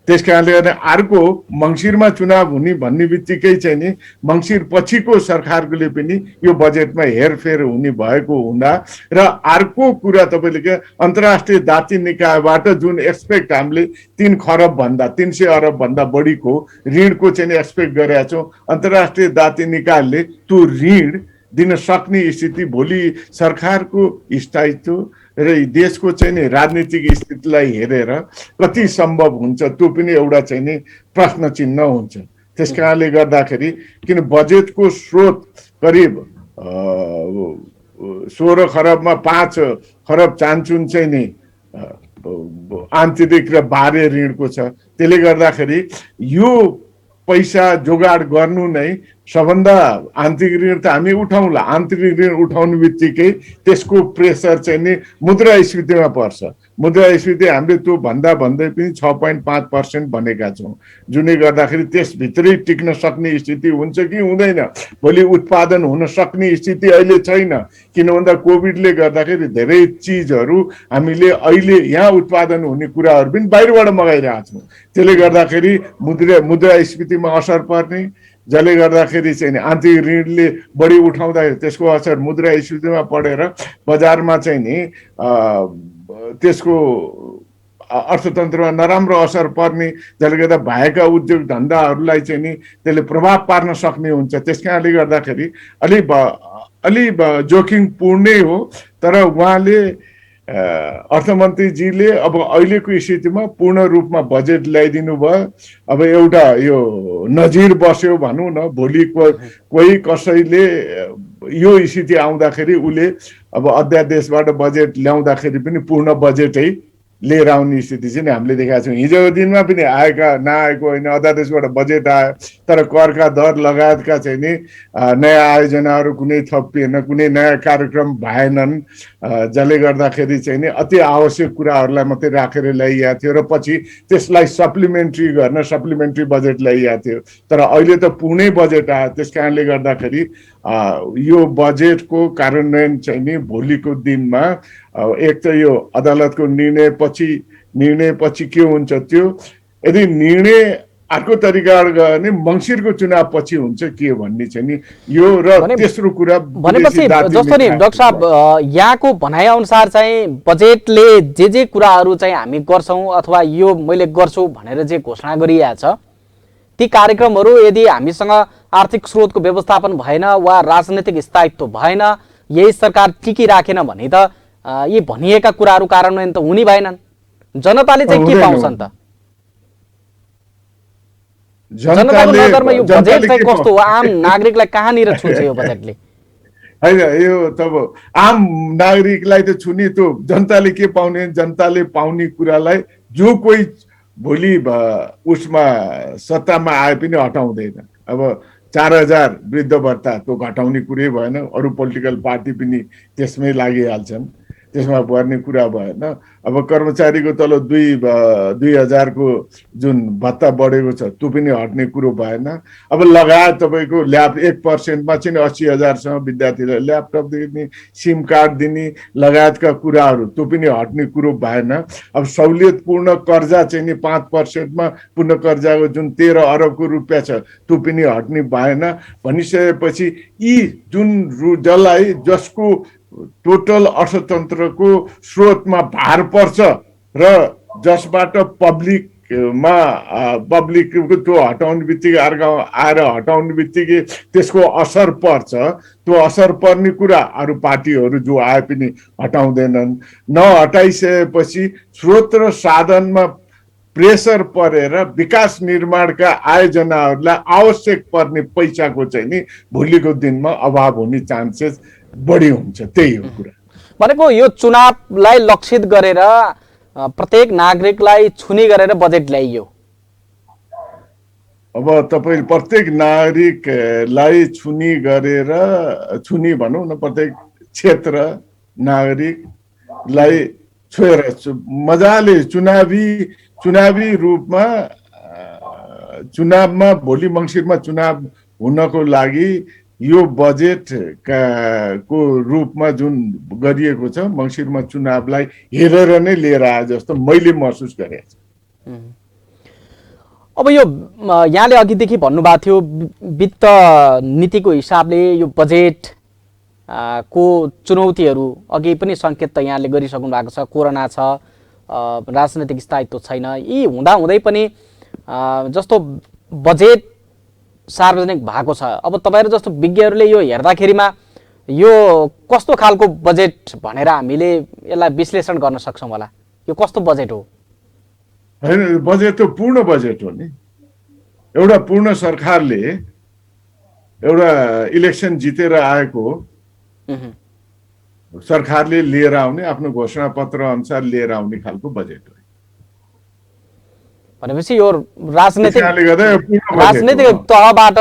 त्यस कारणले गर्दा अर्को मङ्सिरमा चुनाव हुने भन्ने बित्तिकै चाहिँ नि मङ्सिर पछिको सरकारले पनि यो बजेटमा हेरफेर हुने भएको हुँदा र अर्को कुरा तपाईँले के अन्तर्राष्ट्रिय जाति निकायबाट जुन एक्सपेक्ट हामीले 3 खरब भन्दा 300 अरब भन्दा बढीको ऋणको चाहिँ एक्सपेक्ट गरेका छौँ। अन्तर्राष्ट्रिय जाति निकायले त्यो ऋण दिन सक्ने स्थिति भोलि सरकारको स्थायित्व र देशको चाहिँ नि राजनीतिक स्थितिलाई हेरेर कति सम्भव हुन्छ त्यो पनि एउटा चाहिँ नि प्रश्न चिन्ह हुन्छ। त्यस कारणले गर्दाखेरि किन बजेटको स्रोत करिब 16 खरबमा 5 खरब चान्चुन चाहिँ नि आन्तरिक र बाह्य ऋणको छ। त्यसले गर्दाखेरि यो पैसा जोगाड गर्नु नै सबभन्दा आन्तरिक ऋण त हामी उठाउँला, आन्तरिक ऋण उठाउने बित्तिकै त्यसको प्रेसर चाहिँ नि मुद्रास्फीतिमा पर्छ। मुद्रास्फीति हामीले त्यो भन्दा भन्दै पनि 6.5% भनेका छौँ, जुनले गर्दाखेरि त्यसभित्रै टिक्न सक्ने स्थिति हुन्छ कि हुँदैन। भोलि उत्पादन हुन सक्ने स्थिति अहिले छैन, किन भन्दा कोभिडले गर्दाखेरि धेरै चिजहरू हामीले अहिले यहाँ उत्पादन हुने कुराहरू पनि बाहिरबाट मगाइरहेका छौँ। त्यसले गर्दाखेरि मुद्रास्फीतिमा असर पर्ने, जसले गर्दाखेरि चाहिँ आन्तरिक ऋणले बढी उठाउँदाखेरि त्यसको असर मुद्रास्फीतिमा परेर बजारमा चाहिँ नि त्यसको अर्थतन्त्रमा नराम्रो असर पर्ने, जसले गर्दा भएका उद्योग धन्दाहरूलाई चाहिँ नि त्यसले प्रभाव पार्न सक्ने हुन्छ। त्यस कारणले गर्दाखेरि अलि जोखिमपूर्णै हो। तर उहाँले अर्थमन्त्रीजीले अब अहिलेको स्थितिमा पूर्ण रूपमा बजेट ल्याइदिनु भयो। अब एउटा यो नजिर बस्यो भनौँ न, भोलि कोही कसैले यो स्थिति आउँदाखेरि उसले अब अध्यादेशबाट बजेट ल्याउँदाखेरि पनि पूर्ण बजेटै लिएर आउने स्थिति चाहिँ हामीले देखाएको छौँ। हिजोको दिनमा पनि नआएको होइन, अध्यादेशबाट बजेट आयो तर करका दर लगायतका चाहिँ नि नयाँ आयोजनाहरू कुनै थपिएन, कुनै नयाँ कार्यक्रम भएनन्, जसले गर्दाखेरि चाहिँ नि अति आवश्यक कुराहरूलाई मात्रै राखेर ल्याइएको थियो र पछि त्यसलाई सप्लिमेन्ट्री गर्न सप्लिमेन्ट्री बजेट ल्याइएको थियो। तर अहिले त पूर्णै बजेट आयो। त्यस कारणले गर्दाखेरि यो बजेटको कार्यान्वयन चाहिँ नि भोलिको दिनमा एक त यो अदालतको निर्णयपछि के हुन्छ त्यो, यदि निर्णय अर्को तरिका गर्ने मङ्सिरको चुनाव पछि हुन्छ के भन्ने चाहिँ नि यो। र तेस्रो कुरा भनेपछि जस्तो नि डाक्टर साहब यहाँको भनाइ अनुसार चाहिँ बजेटले जे कुराहरू चाहिँ हामी गर्छौँ अथवा यो मैले गर्छु भनेर जे घोषणा गरिएको छ ती कार्यक्रमहरू यदि हामीसँग आर्थिक स्रोतको व्यवस्थापन भएन वा राजनैतिक स्थायित्व भएन, यही सरकार टिकिराखेन भने त यी भनिएका कुराहरू कार्यान्वयन त हुने भएनन्। जनताले चाहिँ के पाउँछन् त? जनताको नजरमा यो बजेट चाहिँ कस्तो हो? आम नागरिकलाई कहाँनिर छुन्छ यो बजेटले? होइन, यो तब आम नागरिकलाई त छुने, त्यो जनताले के पाउने, जनताले पाउने कुरालाई जो कोही भोलि उसमा सत्तामा आए पनि हटाउँदैन। अब 4000 वृद्ध भत्ता त्यो घटाउने कुरै भएन, अरू पोलिटिकल पार्टी पनि त्यसमै लागिहाल्छन्, त्यसमा पर्ने कुरा भएन। अब कर्मचारीको तल 2000 को जुन भत्ता बढेको छ त्यो पनि हट्ने कुरो भएन। अब लगायत तपाईँको 1% चाहिँ 80,000सम्म विद्यार्थीलाई ल्यापटप दिने, सिम कार्ड दिने लगायतका कुराहरू त्यो पनि हट्ने कुरो भएन। अब सहुलियतपूर्ण कर्जा चाहिँ नि 5%मा पूर्ण कर्जाको जुन 13 अरबको रुपियाँ छ त्यो पनि हट्ने भएन। भनिसकेपछि यी जुन जसको टोटल अर्थतन्त्रको स्रोतमा भार पर्छ र जसबाट पब्लिकको त्यो हटाउने बित्तिकै अर्को आएर हटाउने बित्तिकै त्यसको असर पर्छ, त्यो असर पर्ने कुरा अरू पार्टीहरू जो आए पनि हटाउँदैनन्। नहटाइसकेपछि स्रोत र साधनमा प्रेसर परेर विकास निर्माणका आयोजनाहरूलाई आवश्यक पर्ने पैसाको चाहिँ नि भोलिको दिनमा अभाव हुने चान्सेस बढी हुन्छ। त्यही हो कुरा। भनेको यो चुनावलाई लक्षित गरेर प्रत्येक नागरिकलाई छुने गरेर बजेट ल्याइयो। अब तपाईँ प्रत्येक नागरिकलाई छुने भनौँ न, प्रत्येक क्षेत्र नागरिकलाई छोएर मजाले चुनावी रूपमा चुनावमा भोलि मङ्सिरमा चुनाव हुनको लागि यो बजेट को रूपमा जुन गरिएको छ मङ्सिरमा चुनावलाई हेरेर नै लिएर आए जस्तो मैले महसुस गरेको छु। अब यो यहाँले अघिदेखि भन्नुभएको थियो वित्त नीतिको हिसाबले यो बजेट को चुनौतीहरू अघि पनि सङ्केत त यहाँले गरिसक्नु भएको छ। कोरोना छ, राजनैतिक स्थायित्व छैन, यी हुँदाहुँदै पनि जस्तो बजेट सार्वजनिक भएको छ। अब तपाईँहरू जस्तो विज्ञहरूले यो हेर्दाखेरिमा यो कस्तो खालको बजेट भनेर हामीले यसलाई विश्लेषण गर्न सक्छौँ होला? यो कस्तो बजेट हो? होइन, बजेट त पूर्ण बजेट हो नि। एउटा पूर्ण सरकारले एउटा इलेक्सन जितेर आएको सरकारले लिएर आउने आफ्नो घोषणा पत्र अनुसार लिएर आउने खालको बजेट हो। भनेपछि यो राजनैतिक तहबाट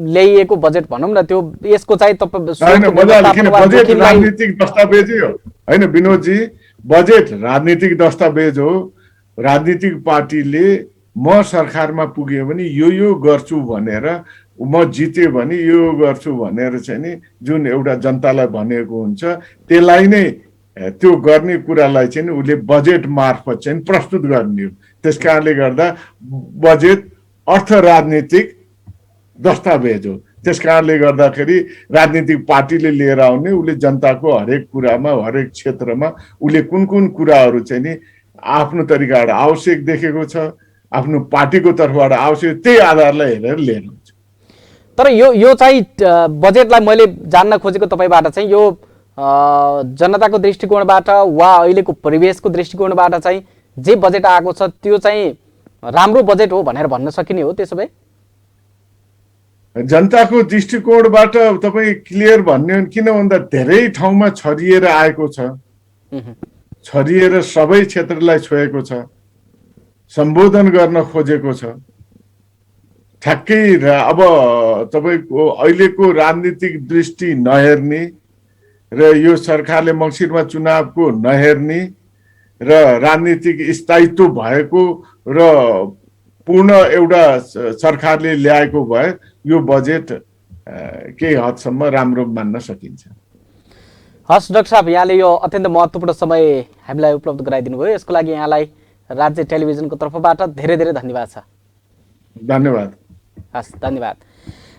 ल्याइएको बजेट भनौँ न, त्यो यसको चाहिँ बजेट राजनीतिक दस्तावेजै हो। होइन विनोदजी, बजेट राजनीतिक दस्तावेज हो। राजनीतिक पार्टीले म सरकारमा पुग्यो भने यो गर्छु भनेर, म जित्यो भने यो गर्छु भनेर चाहिँ नि जुन एउटा जनतालाई भनेको हुन्छ त्यसलाई नै त्यो गर्ने कुरालाई चाहिँ उसले बजेट मार्फत चाहिँ प्रस्तुत गर्ने हो। त्यस कारणले गर्दा बजेट अर्थ राजनीतिक दस्तावेज हो। त्यस कारणले गर्दाखेरि राजनीतिक पार्टीले लिएर आउने, उसले जनताको हरेक कुरामा हरेक क्षेत्रमा उसले कुन कुन कुराहरू चाहिँ नि आफ्नो तरिकाबाट आवश्यक देखेको छ, आफ्नो पार्टीको तर्फबाट आवश्यक, त्यही आधारलाई हेरेर लिएर हुन्छ। तर यो चाहिँ बजेटलाई मैले जान्न खोजेको तपाईँबाट चाहिँ यो जनताको दृष्टिकोणबाट वा अहिलेको परिवेशको दृष्टिकोणबाट चाहिँ जे बजेट आएको छ त्यो चाहिँ राम्रो बजेट हो भनेर भन्न सकिने हो? त्यसो भए जनताको दृष्टिकोणबाट तपाईँ क्लियर भन्ने हो किन भन्दा धेरै ठाउँमा छरिएर आएको छ, छरिएर सबै क्षेत्रलाई छोएको छ, सम्बोधन गर्न खोजेको छ। ठ्याक्कै अब तपाईँको अहिलेको राजनीतिक दृष्टि नहेर्ने र यो सरकारले मङ्सिरमा चुनावको नहेर्ने र राजनीतिक स्थायित्व भएको र पूर्ण एउटा सरकारले ल्याएको भए यो बजेट केही हदसम्म राम्रो मान्न सकिन्छ। हस् डाक्टर साहब, यहाँले यो अत्यन्त महत्त्वपूर्ण समय हामीलाई उपलब्ध गराइदिनु भयो, यसको लागि यहाँलाई राज्य टेलिभिजनको तर्फबाट धेरै धेरै धन्यवाद छ। धन्यवाद। हस्, धन्यवाद।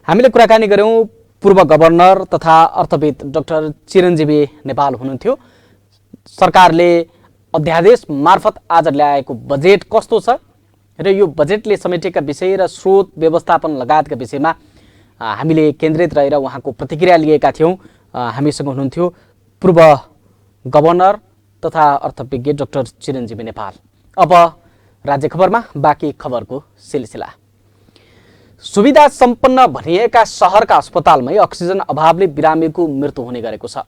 हामीले कुराकानी गऱ्यौँ पूर्व गभर्नर तथा अर्थविद डाक्टर चिरञ्जीवी नेपाल हुनुहुन्थ्यो। सरकारले अध्यादेश मार्फत आज ल्याएको बजेट कस्तो छ र यो बजेटले समेटेका विषय र स्रोत व्यवस्थापन लगायतका विषयमा हामीले केन्द्रित रहेर उहाँको प्रतिक्रिया लिएका थियौँ। हामीसँग हुनुहुन्थ्यो पूर्व गभर्नर तथा अर्थविज्ञ डाक्टर चिरञ्जीवी नेपाल। अब राज्य खबरमा बाँकी खबरको सिलसिला। सुविधा सम्पन्न भनिएका सहरका अस्पतालमै अक्सिजन अभावले बिरामीको मृत्यु हुने गरेको छ।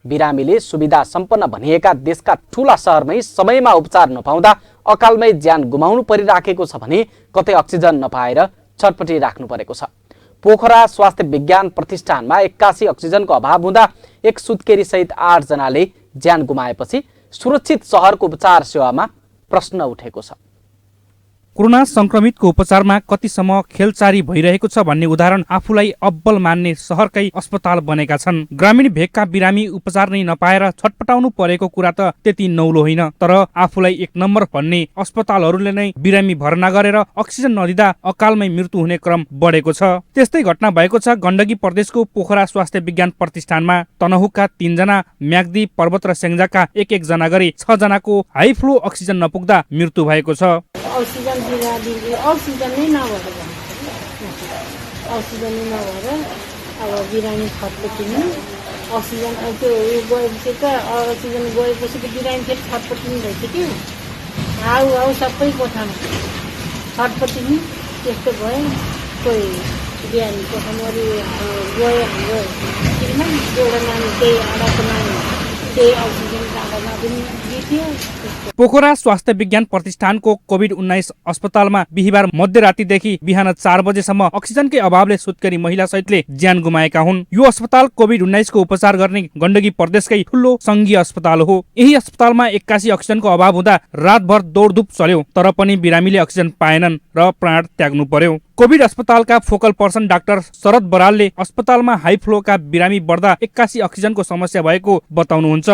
बिरामीले सुविधा सम्पन्न भनिएका देशका ठूला सहरमै समयमा उपचार नपाउँदा अकालमै ज्यान गुमाउनु परिराखेको छ भने कतै अक्सिजन नपाएर छटपटी राख्नु परेको छ। पोखरा स्वास्थ्य विज्ञान प्रतिष्ठानमा 81 अक्सिजनको अभाव हुँदा एक सुत्केरी सहित 8 जनाले ज्यान गुमाएपछि सुरक्षित सहरको उपचार सेवामा प्रश्न उठेको छ। कोरोना संक्रमितको उपचारमा कतिसम्म खेलचारी भइरहेको छ भन्ने उदाहरण आफूलाई अब्बल मान्ने सहरकै अस्पताल बनेका छन्। ग्रामीण भेगका बिरामी उपचार नै नपाएर छटपटाउनु परेको कुरा त त्यति नौलो होइन, तर आफूलाई एक नम्बर भन्ने अस्पतालहरूले नै बिरामी भर्ना गरेर अक्सिजन नदिँदा अकालमै मृत्यु हुने क्रम बढेको छ। त्यस्तै घटना भएको छ गण्डकी प्रदेशको पोखरा स्वास्थ्य विज्ञान प्रतिष्ठानमा। तनहुका 3 जना, म्याग्दी, पर्वत र सेङ्जाका 1-1 जना गरी 6 जनाको हाई फ्लो अक्सिजन नपुग्दा मृत्यु भएको छ। अक्सिजन अक्सिजन नै नभएर अब बिरामी छटपटिनु, अक्सिजन त्यो गएपछि त अक्सिजन गएपछि त बिरामी फेरि छटपटिनु भइसक्यो। हाउ सबै कोठामा छटपटिनु त्यस्तो भयो। कोही बिहानी कोठामा गयो, हाम्रो श्रीमान एउटा नानी त्यही आडाको नानी त्यही अक्सिजन काँडामा पनि दिथ्यो। पोखरा स्वास्थ्य विज्ञान प्रतिष्ठानको कोभिड-19 अस्पतालमा बिहिबार मध्यरातीदेखि बिहान 4 बजेसम्म अक्सिजनकै अभावले सुत्केरी महिला सहितले ज्यान गुमाएका हुन्। यो अस्पताल कोभिड-19 को उपचार गर्ने गण्डकी प्रदेशकै ठुलो संघीय अस्पताल हो। यही अस्पतालमा 81 अक्सिजनको अभाव हुँदा रातभर दौडधुप चल्यो, तर पनि बिरामीले अक्सिजन पाएनन् र प्राण त्याग्नु पर्यो। कोभिड अस्पतालका फोकल पर्सन डाक्टर शरद बरालले अस्पतालमा हाई फ्लोका बिरामी बढ्दा 81 अक्सिजनको समस्या भएको बताउनुहुन्छ।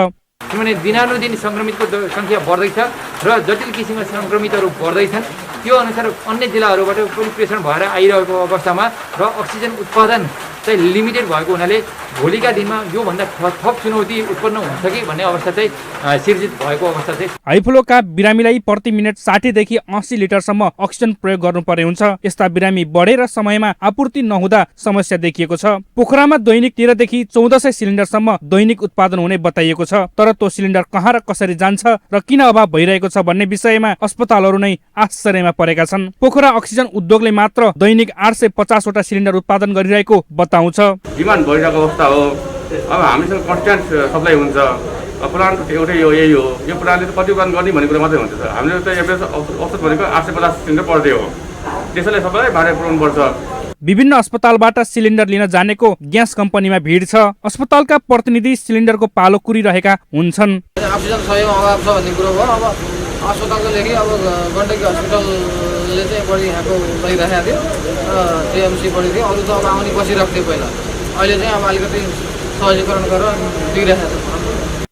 किनभने दिनानुदिन सङ्क्रमितको सङ्ख्या बढ्दैछ र जटिल किसिमका सङ्क्रमितहरू बढ्दैछन्। त्यो अनुसार अन्य जिल्लाहरूबाट पनि प्रेसर भएर आइरहेको अवस्थामा र अक्सिजन उत्पादन चाहिँ लिमिटेड भएको हुनाले भोलिका दिनमा योभन्दा थप चुनौती उत्पन्न हुन्छ कि भन्ने अवस्था चाहिँ सिर्जित भएको अवस्था चाहिँ। हाइफ्लोका बिरामीलाई प्रति मिनट 60 देखि 80 लिटरसम्म अक्सिजन प्रयोग गर्नुपर्ने हुन्छ। यस्ता बिरामी बढेर समयमा आपूर्ति नहुँदा समस्या देखिएको छ। पोखरामा दैनिक 13 देखि 1400 सिलिन्डरसम्म दैनिक उत्पादन हुने बताइएको छ। तर त्यो सिलिन्डर कहाँ र कसरी जान्छ र किन अभाव भइरहेको छ भन्ने विषयमा अस्पतालहरू नै आश्चर्यमा परेका छन्। पोखरा अक्सिजन उद्योगले मात्र दैनिक 850 वटा सिलिन्डर उत्पादन गरिरहेको बताउँछ। डिमान्ड भइरहेको अवस्था हो। अब हामीसँग कन्स्ट्यान्ट सप्लाई हुन्छ। प्लान्ट एउटै हो, यही हो। यो प्लान्टले त कति उत्पादन गर्ने भन्ने कुरा मात्रै हुन्छ। हामीले त एभरेज औसत भनेको 850 सिलिन्डर पर डे हो। त्यसैले सबैलाई भाडा पुर्याउनु पर्छ। विभिन्न अस्पतालबाट सिलिन्डर लिन जानेको ग्यास कम्पनीमा भिड छ। अस्पतालका प्रतिनिधि सिलिन्डरको पालो कुरिरहेका हुन्छन्। अक्सिजन सहयोग अभाव छ भन्ने कुरो भयो। अब अस्पतालको लागि अब गण्डकी हस्पिटलले चाहिँ बढी यहाँको लगिरहेको थियो र टिएमसी बढी थियो। अरू त अब आउने बसिरहेको थियो पहिला। अहिले चाहिँ अब अलिकति सहजीकरण गरेर दिइरहेको छ।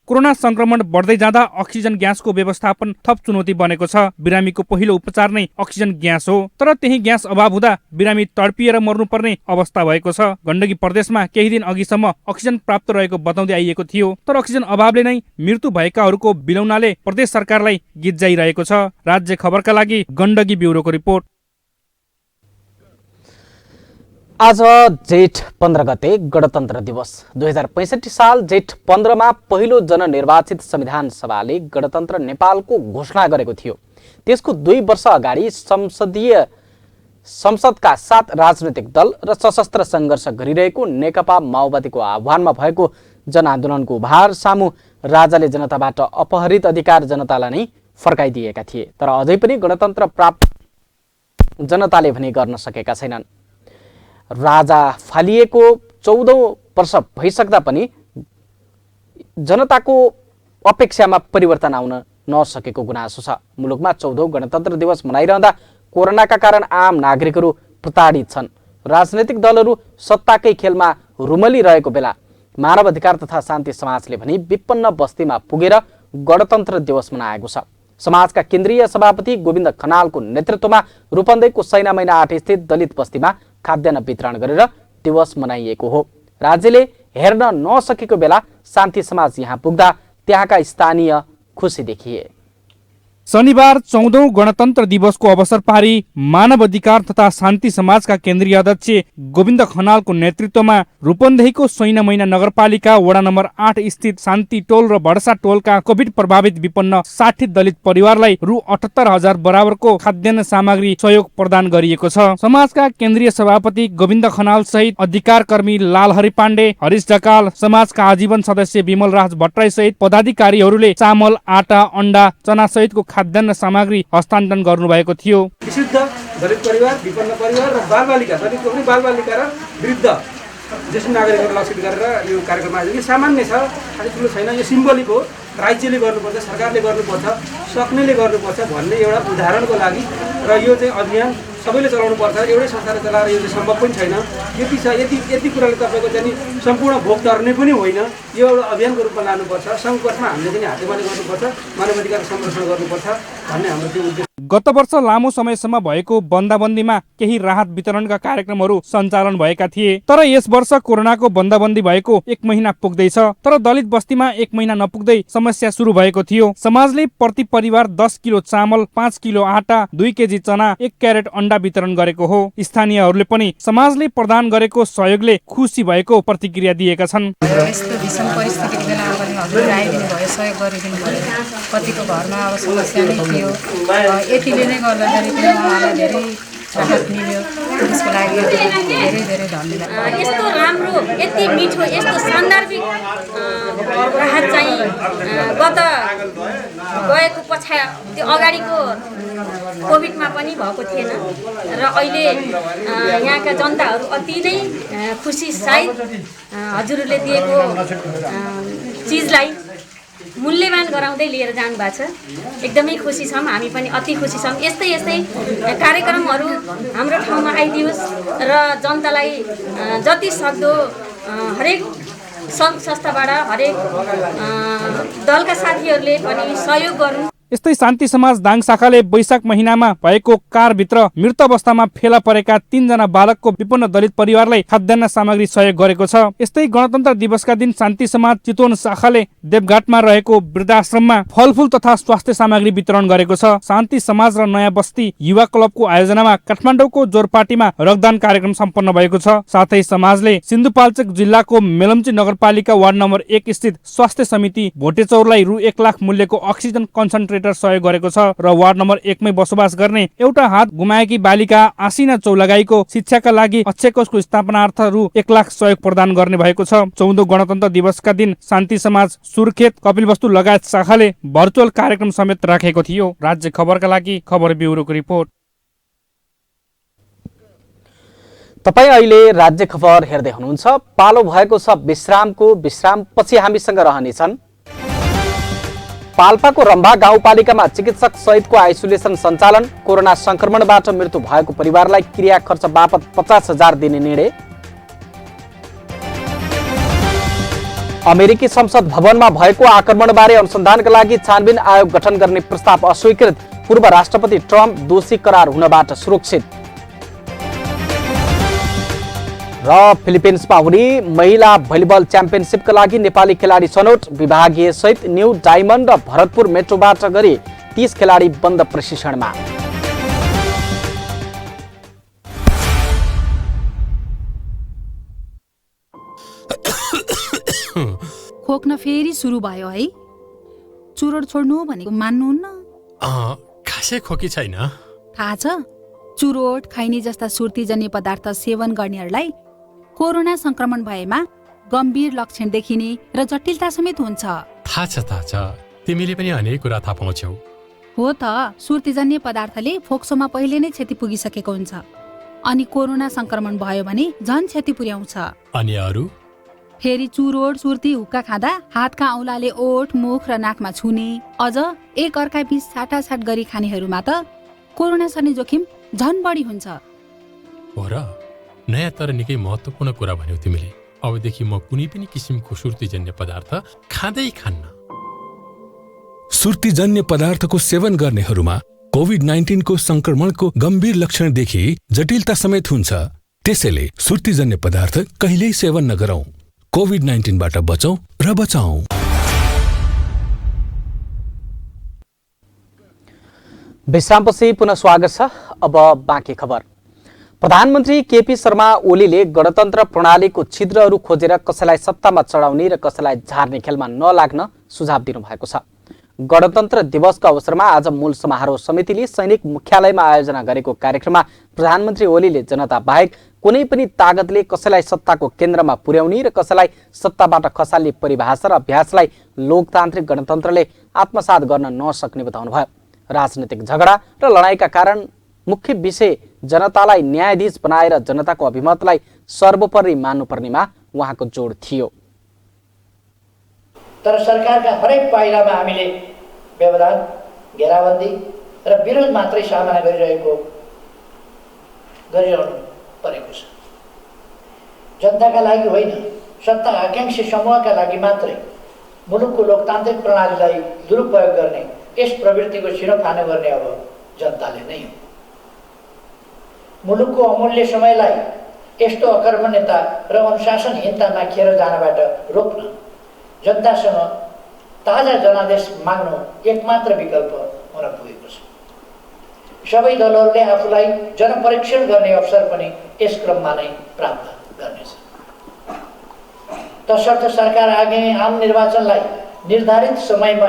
कोरोना संक्रमण बढ्दै जाँदा अक्सिजन ग्यासको व्यवस्थापन थप चुनौती बनेको छ। बिरामीको पहिलो उपचार नै अक्सिजन ग्यास हो। तर त्यही ग्यास अभाव हुँदा बिरामी तडपिएर मर्नुपर्ने अवस्था भएको छ। गण्डकी प्रदेशमा केही दिन अघिसम्म अक्सिजन प्राप्त रहेको बताउँदै आइएको थियो। तर अक्सिजन अभावले नै मृत्यु भएकाहरूको बिलौनाले प्रदेश सरकारलाई गिज्जाइरहेको छ। राज्य खबरका लागि गण्डकी ब्युरोको रिपोर्ट। आज जेठ 15 गते गणतन्त्र दिवस 2065 साल जेठ 15 मा पहिलो जननिर्वाचित संविधान सभाले गणतन्त्र नेपालको घोषणा गरेको थियो। त्यसको 2 वर्ष अगाडि संसदका 7 राजनैतिक दल र सशस्त्र सङ्घर्ष गरिरहेको नेकपा माओवादीको आह्वानमा भएको जनआन्दोलनको भार सामु राजाले जनताबाट अपहरित अधिकार जनतालाई नै फर्काइदिएका थिए। तर अझै पनि गणतन्त्र प्राप्त जनताले भने गर्न सकेका छैनन्। राजा फालिएको 14 वर्ष भइसक्दा पनि जनताको अपेक्षामा परिवर्तन आउन नसकेको गुनासो छ। मुलुकमा 14औं गणतन्त्र दिवस मनाइरहँदा कोरोनाका कारण आम नागरिकहरू प्रताडित छन्। राजनैतिक दलहरू सत्ताकै खेलमा रुमलिरहेको बेला मानव अधिकार तथा शान्ति समाजले पनि विपन्न बस्तीमा पुगेर गणतन्त्र दिवस मनाएको छ। समाजका केन्द्रीय सभापति गोविन्द खनालको नेतृत्वमा रूपन्देहीको सैना महिना 8 स्थित दलित बस्तीमा खाद्यान्न वितरण गरेर दिवस मनाइएको हो। राज्यले हेर्न नसकेको बेला शान्ति समाज यहाँ पुग्दा त्यहाँका स्थानीय खुसी देखिए। शनिबार 14औं गणतन्त्र दिवसको अवसर पारी मानव अधिकार तथा शान्ति समाजका केन्द्रीय अध्यक्ष गोविन्द खनालको नेतृत्वमा रूपन्देहीको सैना महिना नगरपालिका वडा नम्बर 8 स्थित शान्ति टोल र भडसा टोलका कोभिड प्रभावित विपन्न 60 दलित परिवारलाई रु 78,000 बराबरको खाद्यान्न सामग्री सहयोग प्रदान गरिएको छ। समाजका केन्द्रीय सभापति गोविन्द खनाल सहित अधिकार कर्मी लालहरि पाण्डे, हरिश ढकाल, समाजका आजीवन सदस्य विमल राज भट्टराई सहित पदाधिकारीहरूले चामल, आटा, अन्डा, चना सहितको खाद्यान्न सामग्री हस्तान्तरण गर्नुभएको थियो। विशुद्ध दलित परिवार, विपन्न परिवार र बालबालिका, दलितको पनि बालबालिका र वृद्ध ज्येष्ठ नागरिकहरू लक्षित गरेर यो कार्यक्रम आयोजना। यो सामान्य छ, खालि ठुलो छैन। यो सिम्बोलिक हो। राज्यले गर्नुपर्छ, सरकारले गर्नुपर्छ, सक्नेले गर्नुपर्छ भन्ने एउटा उदाहरणको लागि र यो चाहिँ अभियान सबैले चलाउनु पर्छ। एउटै संस्थाले चलाएर यो चाहिँ सम्भव पनि छैन। यति छ, यति कुराले तपाईँको चाहिँ सम्पूर्ण भोग तर्ने पनि होइन। यो एउटा अभियानको रूपमा लानुपर्छ। सङ्घर्षमा हामीले चाहिँ हातेमाले गर्नुपर्छ, मानव अधिकार संरक्षण गर्नुपर्छ भन्ने हाम्रो त्यो उद्देश्य। गत वर्ष लामो समयसम्म भएको बन्दाबन्दीमा केही राहत वितरणका कार्यक्रमहरू सञ्चालन भएका थिए। तर यस वर्ष कोरोनाको बन्दाबन्दी भएको 1 महिना पुग्दैछ। तर दलित बस्तीमा 1 महिना नपुग्दै समस्या सुरु भएको थियो। समाजले प्रति परिवार 10 किलो चामल, 5 किलो आटा, 2 केजी चना, 1 क्यारेट अन्डा वितरण गरेको हो। स्थानीयहरूले पनि समाजले प्रदान गरेको सहयोगले खुसी भएको प्रतिक्रिया दिएका छन्। यस्तो भीषण परिस्थितिको बेलामा पनि हजुरले आइदिनु भयो, सहयोग गरिदिनु भयो। कतिको घरमा अब समस्या नै थियो। यतिले नै गर्दाखेरि पनि उहाँलाई धेरै राहत मिल्यो। त्यसको लागि धेरै धेरै धन्यवाद। यस्तो राम्रो, यति मिठो, यस्तो सान्दर्भिक राहत चाहिँ गएको त्यो अगाडिको कोभिडमा पनि भएको थिएन र अहिले यहाँका जनताहरू अति नै खुसी। सायद हजुरहरूले दिएको चिजलाई मूल्यवान गराउँदै लिएर जानु भएको छ। एकदमै खुसी छौँ, हामी पनि अति खुसी छौँ। यस्तै यस्तै कार्यक्रमहरू हाम्रो ठाउँमा आइदियोस् र जनतालाई जति सक्दो हरेक सङ्घ संस्थाबाट हरेक दलका साथीहरूले पनि सहयोग गरून्। यस्तै शान्ति समाज दाङ शाखाले वैशाख महिनामा भएको कारभित्र मृत अवस्थामा फेला परेका 3 जना बालकको विपन्न दलित परिवारलाई खाद्यान्न सामग्री सहयोग गरेको छ। यस्तै गणतन्त्र दिवसका दिन शान्ति समाज चितवन शाखाले देवघाटमा रहेको वृद्धाश्रममा फलफुल तथा स्वास्थ्य सामग्री वितरण गरेको छ। शान्ति समाज र नयाँ बस्ती युवा क्लबको आयोजनामा काठमाडौँको जोरपाटीमा रक्तदान कार्यक्रम सम्पन्न भएको छ। साथै समाजले सिन्धुपाल्चोक जिल्लाको मेलम्ची नगरपालिका वार्ड नम्बर 1 स्थित स्वास्थ्य समिति भोटेचौरलाई रु 1 लाख मूल्यको अक्सिजन कन्सन्ट्रेटर सहयोग गरेको छ र वार्ड नम्बर 1 मै बसोबास गर्ने एउटा हात गुमाएकी बालिका आसिना चौलागाईको शिक्षाका लागि अक्षय कोषको स्थापनार्थ रु 1 लाख सहयोग प्रदान गर्ने भएको छ। 14औं गणतन्त्र दिवसका दिन शान्ति समाज सुर्खेत कपिलवस्तु लगायत शाखाले भर्चुअल कार्यक्रम समेत राखेको थियो। राज्य खबरका लागि खबर ब्युरोको रिपोर्ट। तपाई अहिले राज्य खबर हेर्दै हुनुहुन्छ। पालो भएको छ विश्रामको। विश्रामपछि हामीसँग रहनेछन् पाल्पाको रम्भा गाउँपालिकामा चिकित्सक सहितको आइसोलेसन सञ्चालन, कोरोना संक्रमणबाट मृत्यु भएको परिवारलाई क्रिया खर्च बापत 50,000 दिने निर्णय, अमेरिकी संसद भवनमा भएको आक्रमणबारे अनुसन्धानका लागि छानबिन आयोग गठन गर्ने प्रस्ताव अस्वीकृत, पूर्व राष्ट्रपति ट्रम्प दोषी करार हुनबाट सुरक्षित र फिलिपिन्समा हुने महिला भलिबल च्याम्पियनसिपका लागि नेपाली खेलाडी छनौट, विभागीय सहित न्यू डायमन्ड र भरतपुर मेट्रोबाट गरी 30 खेलाडी बन्द प्रशिक्षणमा। खोक्न फेरि सुरु भयो है। चुरोट छोड्नु भनेको मान्नुहुन्न? खासै खोकी छैन। थाहा छ, चुरोट खैनी जस्ता सुर्तीजन्य पदार्थ सेवन गर्नेहरूलाई कोरोना संक्रमण भएमा गम्भीर लक्षण देखिने र जटिलता समेत हुन्छ। थाहा छ, तिमीले पनि अनेक कुरा थाहा पाउँछौ। हो त, सुर्तीजन्य पदार्थले फोक्सोमा पहिले नै क्षति पुगिसकेको हुन्छ, अनि कोरोना संक्रमण भयो भने झन क्षति पुर्याउँछ। अनि अरू? फेरि चुरोट सुर्ती हुक्का खाँदा हातका औँलाले ओठ मुख र नाकमा छुने, अझ एक अर्का बीच साटासाट गरी खानेहरूमा त कोरोना सर्ने जोखिम झन बढी हुन्छ। हो र? नयाँ तर निकै महत्त्वपूर्ण कुरा भन्यौ तिमीले। अबदेखि म कुनै पनि किसिमको सुर्तीजन्य पदार्थ खाँदै खान्न। सुर्तीजन्य पदार्थको सेवन गर्नेहरूमा कोभिड-19 को संक्रमणको गम्भीर लक्षण देखि जटिलता समेत हुन्छ। त्यसैले सुर्तीजन्य पदार्थ कहिल्यै सेवन नगरौं। कोभिड-19 बाट बचौं र बचाऊ। विश्रामपछि पुनः स्वागत छ। अब बाँकी खबर। प्रधानमन्त्री केपी शर्मा ओलीले गणतन्त्र प्रणालीको छिद्रहरू खोजेर कसैलाई सत्तामा चढाउने र कसैलाई झार्ने खेलमा नलाग्न सुझाव दिनुभएको छ। गणतन्त्र दिवसको अवसरमा आज मूल समारोह समितिले सैनिक मुख्यालयमा आयोजना गरेको कार्यक्रममा प्रधानमन्त्री ओलीले जनता बाहेक कुनै पनि तागतले कसैलाई सत्ताको केन्द्रमा पुर्याउने र कसैलाई सत्ताबाट खसाल्ने परिभाषा र अभ्यासलाई लोकतान्त्रिक गणतन्त्रले आत्मसात गर्न नसक्ने बताउनुभयो। राजनीतिक झगडा र लडाईँका कारण मुख्य विषय जनतालाई न्यायाधीश बनाएर जनताको अभिमतलाई सर्वोपरि मान्नुपर्नेमा उहाँको जोड थियो। तर सरकारका हरेक पाइलामा हामीले व्यवधान, घेराबन्दी र विरोध मात्रै सामना गरिरहनु परेको छ। जनताका लागि होइन, सत्ता आकांक्षी समूहका लागि मात्रै मुलुकको लोकतान्त्रिक प्रणालीलाई दुरुपयोग गर्ने यस प्रवृत्तिको छिनोफानो गर्ने अब जनताले नै हो। मुलुकको अमूल्य समयलाई यस्तो अकर्मण्यता र अनुशासनहीनतामा खेर जानबाट रोक्न जनतासँग ताजा जनादेश माग्नु एकमात्र विकल्प हुन पुगेको छ। सबै दलहरूले आफूलाई जनपरीक्षण गर्ने अवसर पनि यस क्रममा नै प्राप्त गर्नेछ। तसर्थ सरकार आगामी आम निर्वाचनलाई निर्धारित समयमा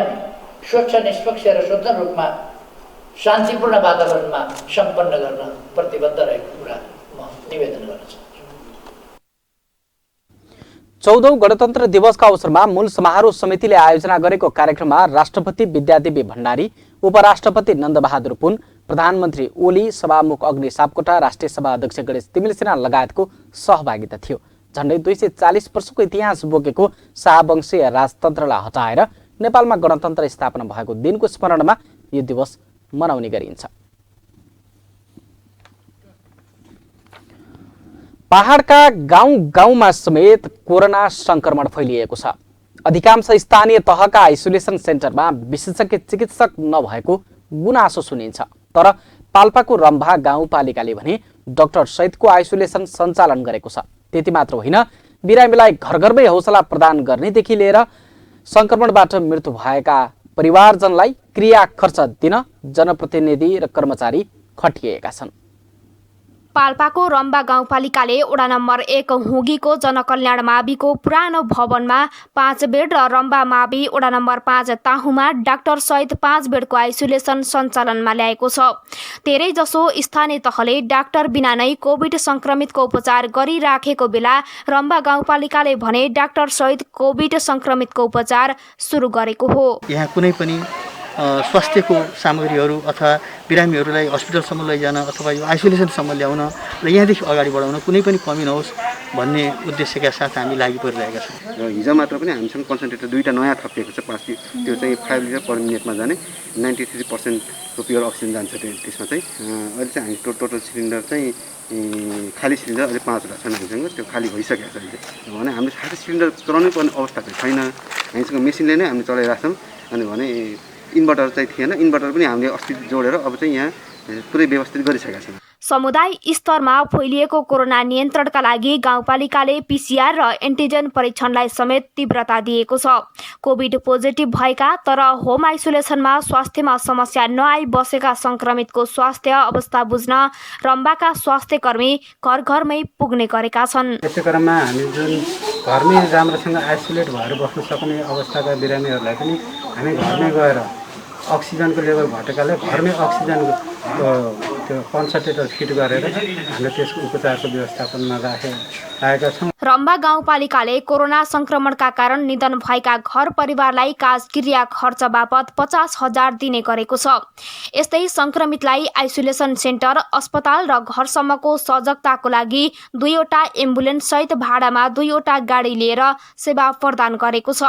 स्वच्छ, निष्पक्ष र स्वतन्त्र रूपमा शान्तिपूर्ण वातावरणमा सम्पन्न गर्न प्रतिबद्ध रहेको कुरा म निवेदन गर्न चाहन्छु। 14औं गणतन्त्र दिवसका अवसरमा मूल समारोह समितिले आयोजना गरेको कार्यक्रममा राष्ट्रपति विद्यादेवी भण्डारी, उपराष्ट्रपति नन्दबहादुर पुन, प्रधानमन्त्री ओली, सभामुख अग्नि सापकोटा, राष्ट्रिय सभा अध्यक्ष गणेश तिमिल सिन्हा लगायतको सहभागिता थियो। झण्डै 240 वर्षको इतिहास बोकेको शाहवंशीय राजतन्त्रलाई हटाएर नेपालमा गणतन्त्र स्थापना भएको दिनको स्मरणमा यो दिवस मनाउने गरिन्छ। पहाडका गाउँ-गाउँमा समेत कोरोना संक्रमण फैलिएको छ। अधिकांश स्थानीय तहका आइसोलेसन सेन्टरमा विशेषज्ञ चिकित्सक नभएको गुनासो सुनिन्छ। तर पाल्पाको रम्भा गाउँपालिकाले भने डाक्टर सहितको आइसोलेसन सञ्चालन गरेको छ। त्यति मात्र होइन, बिरामीलाई घर-घरमै हौसला प्रदान गर्नेदेखि लिएर संक्रमणबाट मृत्यु भएका परिवारजनलाई क्रिया खर्च दिन जनप्रतिनिधि र कर्मचारी खटिएका छन्। पाल्पाको रम्बा गाउँपालिकाले वडा नम्बर 1 हुगीको जनकल्याण माविको पुरानो भवनमा 5 बेड र रम्बा मावि वडा नम्बर 5 ताहुमा डाक्टर सहित 5 बेडको आइसोलेसन सञ्चालनमा ल्याएको छ। धेरै जसो स्थानीय तहले डाक्टर बिना नै कोभिड संक्रमितको उपचार गरिराखेको बेला रम्बा गाउँपालिकाले भने डाक्टर सहित कोभिड संक्रमितको उपचार सुरु गरेको हो। यहाँ कुनै पनि स्वास्थ्यको सामग्रीहरू अथवा बिरामीहरूलाई हस्पिटलसम्म लैजान अथवा यो आइसोलेसनसम्म ल्याउन र यहाँदेखि अगाडि बढाउन कुनै पनि कमी नहोस् भन्ने उद्देश्यका साथ हामी लागि परिरहेका छौँ। र हिजो मात्र पनि हामीसँग कन्सन्ट्रेटर 2टा नयाँ थपिएको छ। 5 त्यो चाहिँ 5 लिटर पर मिनटमा जाने 93% प्योर अक्सिजन जान्छ। त्यसमा चाहिँ अहिले चाहिँ हामी टोटल सिलिन्डर चाहिँ खाली सिलिन्डर अहिले 5वटा छन् हामीसँग। त्यो खाली भइसकेको छ अहिले। भने हामीले खाली सिलिन्डर चलाउनै पर्ने अवस्था चाहिँ छैन। हामीसँग मेसिनले नै हामीले चलाइरहेको छौँ। अनि भने इन्भर्टर चाहिँ थिएन। इन्भर्टर पनि हामीले अस्ति जोडेर अब चाहिँ यहाँ पुरै व्यवस्थित गरिसकेका छौँ। समुदाय स्तरमा फैलिएको कोरोना नियन्त्रणका लागि गाउँपालिकाले पीसीआर र एन्टिजेन परीक्षणलाई समेत तीव्रता दिएको छ। कोभिड पोजिटिभ भएका तर होम आइसोलेसनमा स्वास्थ्यमा समस्या नआई बसेका संक्रमितको स्वास्थ्य अवस्था बुझ्न रम्बाका स्वास्थ्यकर्मी घर घरमै पुग्ने गरेका छन्। त्यसै क्रममा हामी जुन घरमै राम्रोसँग आइसोलेट भएर बस्न सक्ने अवस्थाका बिरामीहरूलाई पनि हामी घरमै गएर अक्सिजनको लेभल घटेकाले घरमै अक्सिजनको त्यो कन्सन्ट्रेटर फिट गरेर हामीले त्यसको उपचारको व्यवस्थापनमा राखेका छौँ। रम्बा गाउँपालिकाले कोरोना संक्रमणका कारण निधन भएका घर परिवारलाई काजक्रिया खर्च बापत 50,000 दिने गरेको छ। यस्तै संक्रमितलाई आइसोलेसन सेन्टर, अस्पताल र घरसम्मको सजगताको लागि 2वटा एम्बुलेन्स सहित भाडामा 2वटा गाडी लिएर सेवा प्रदान गरेको छ।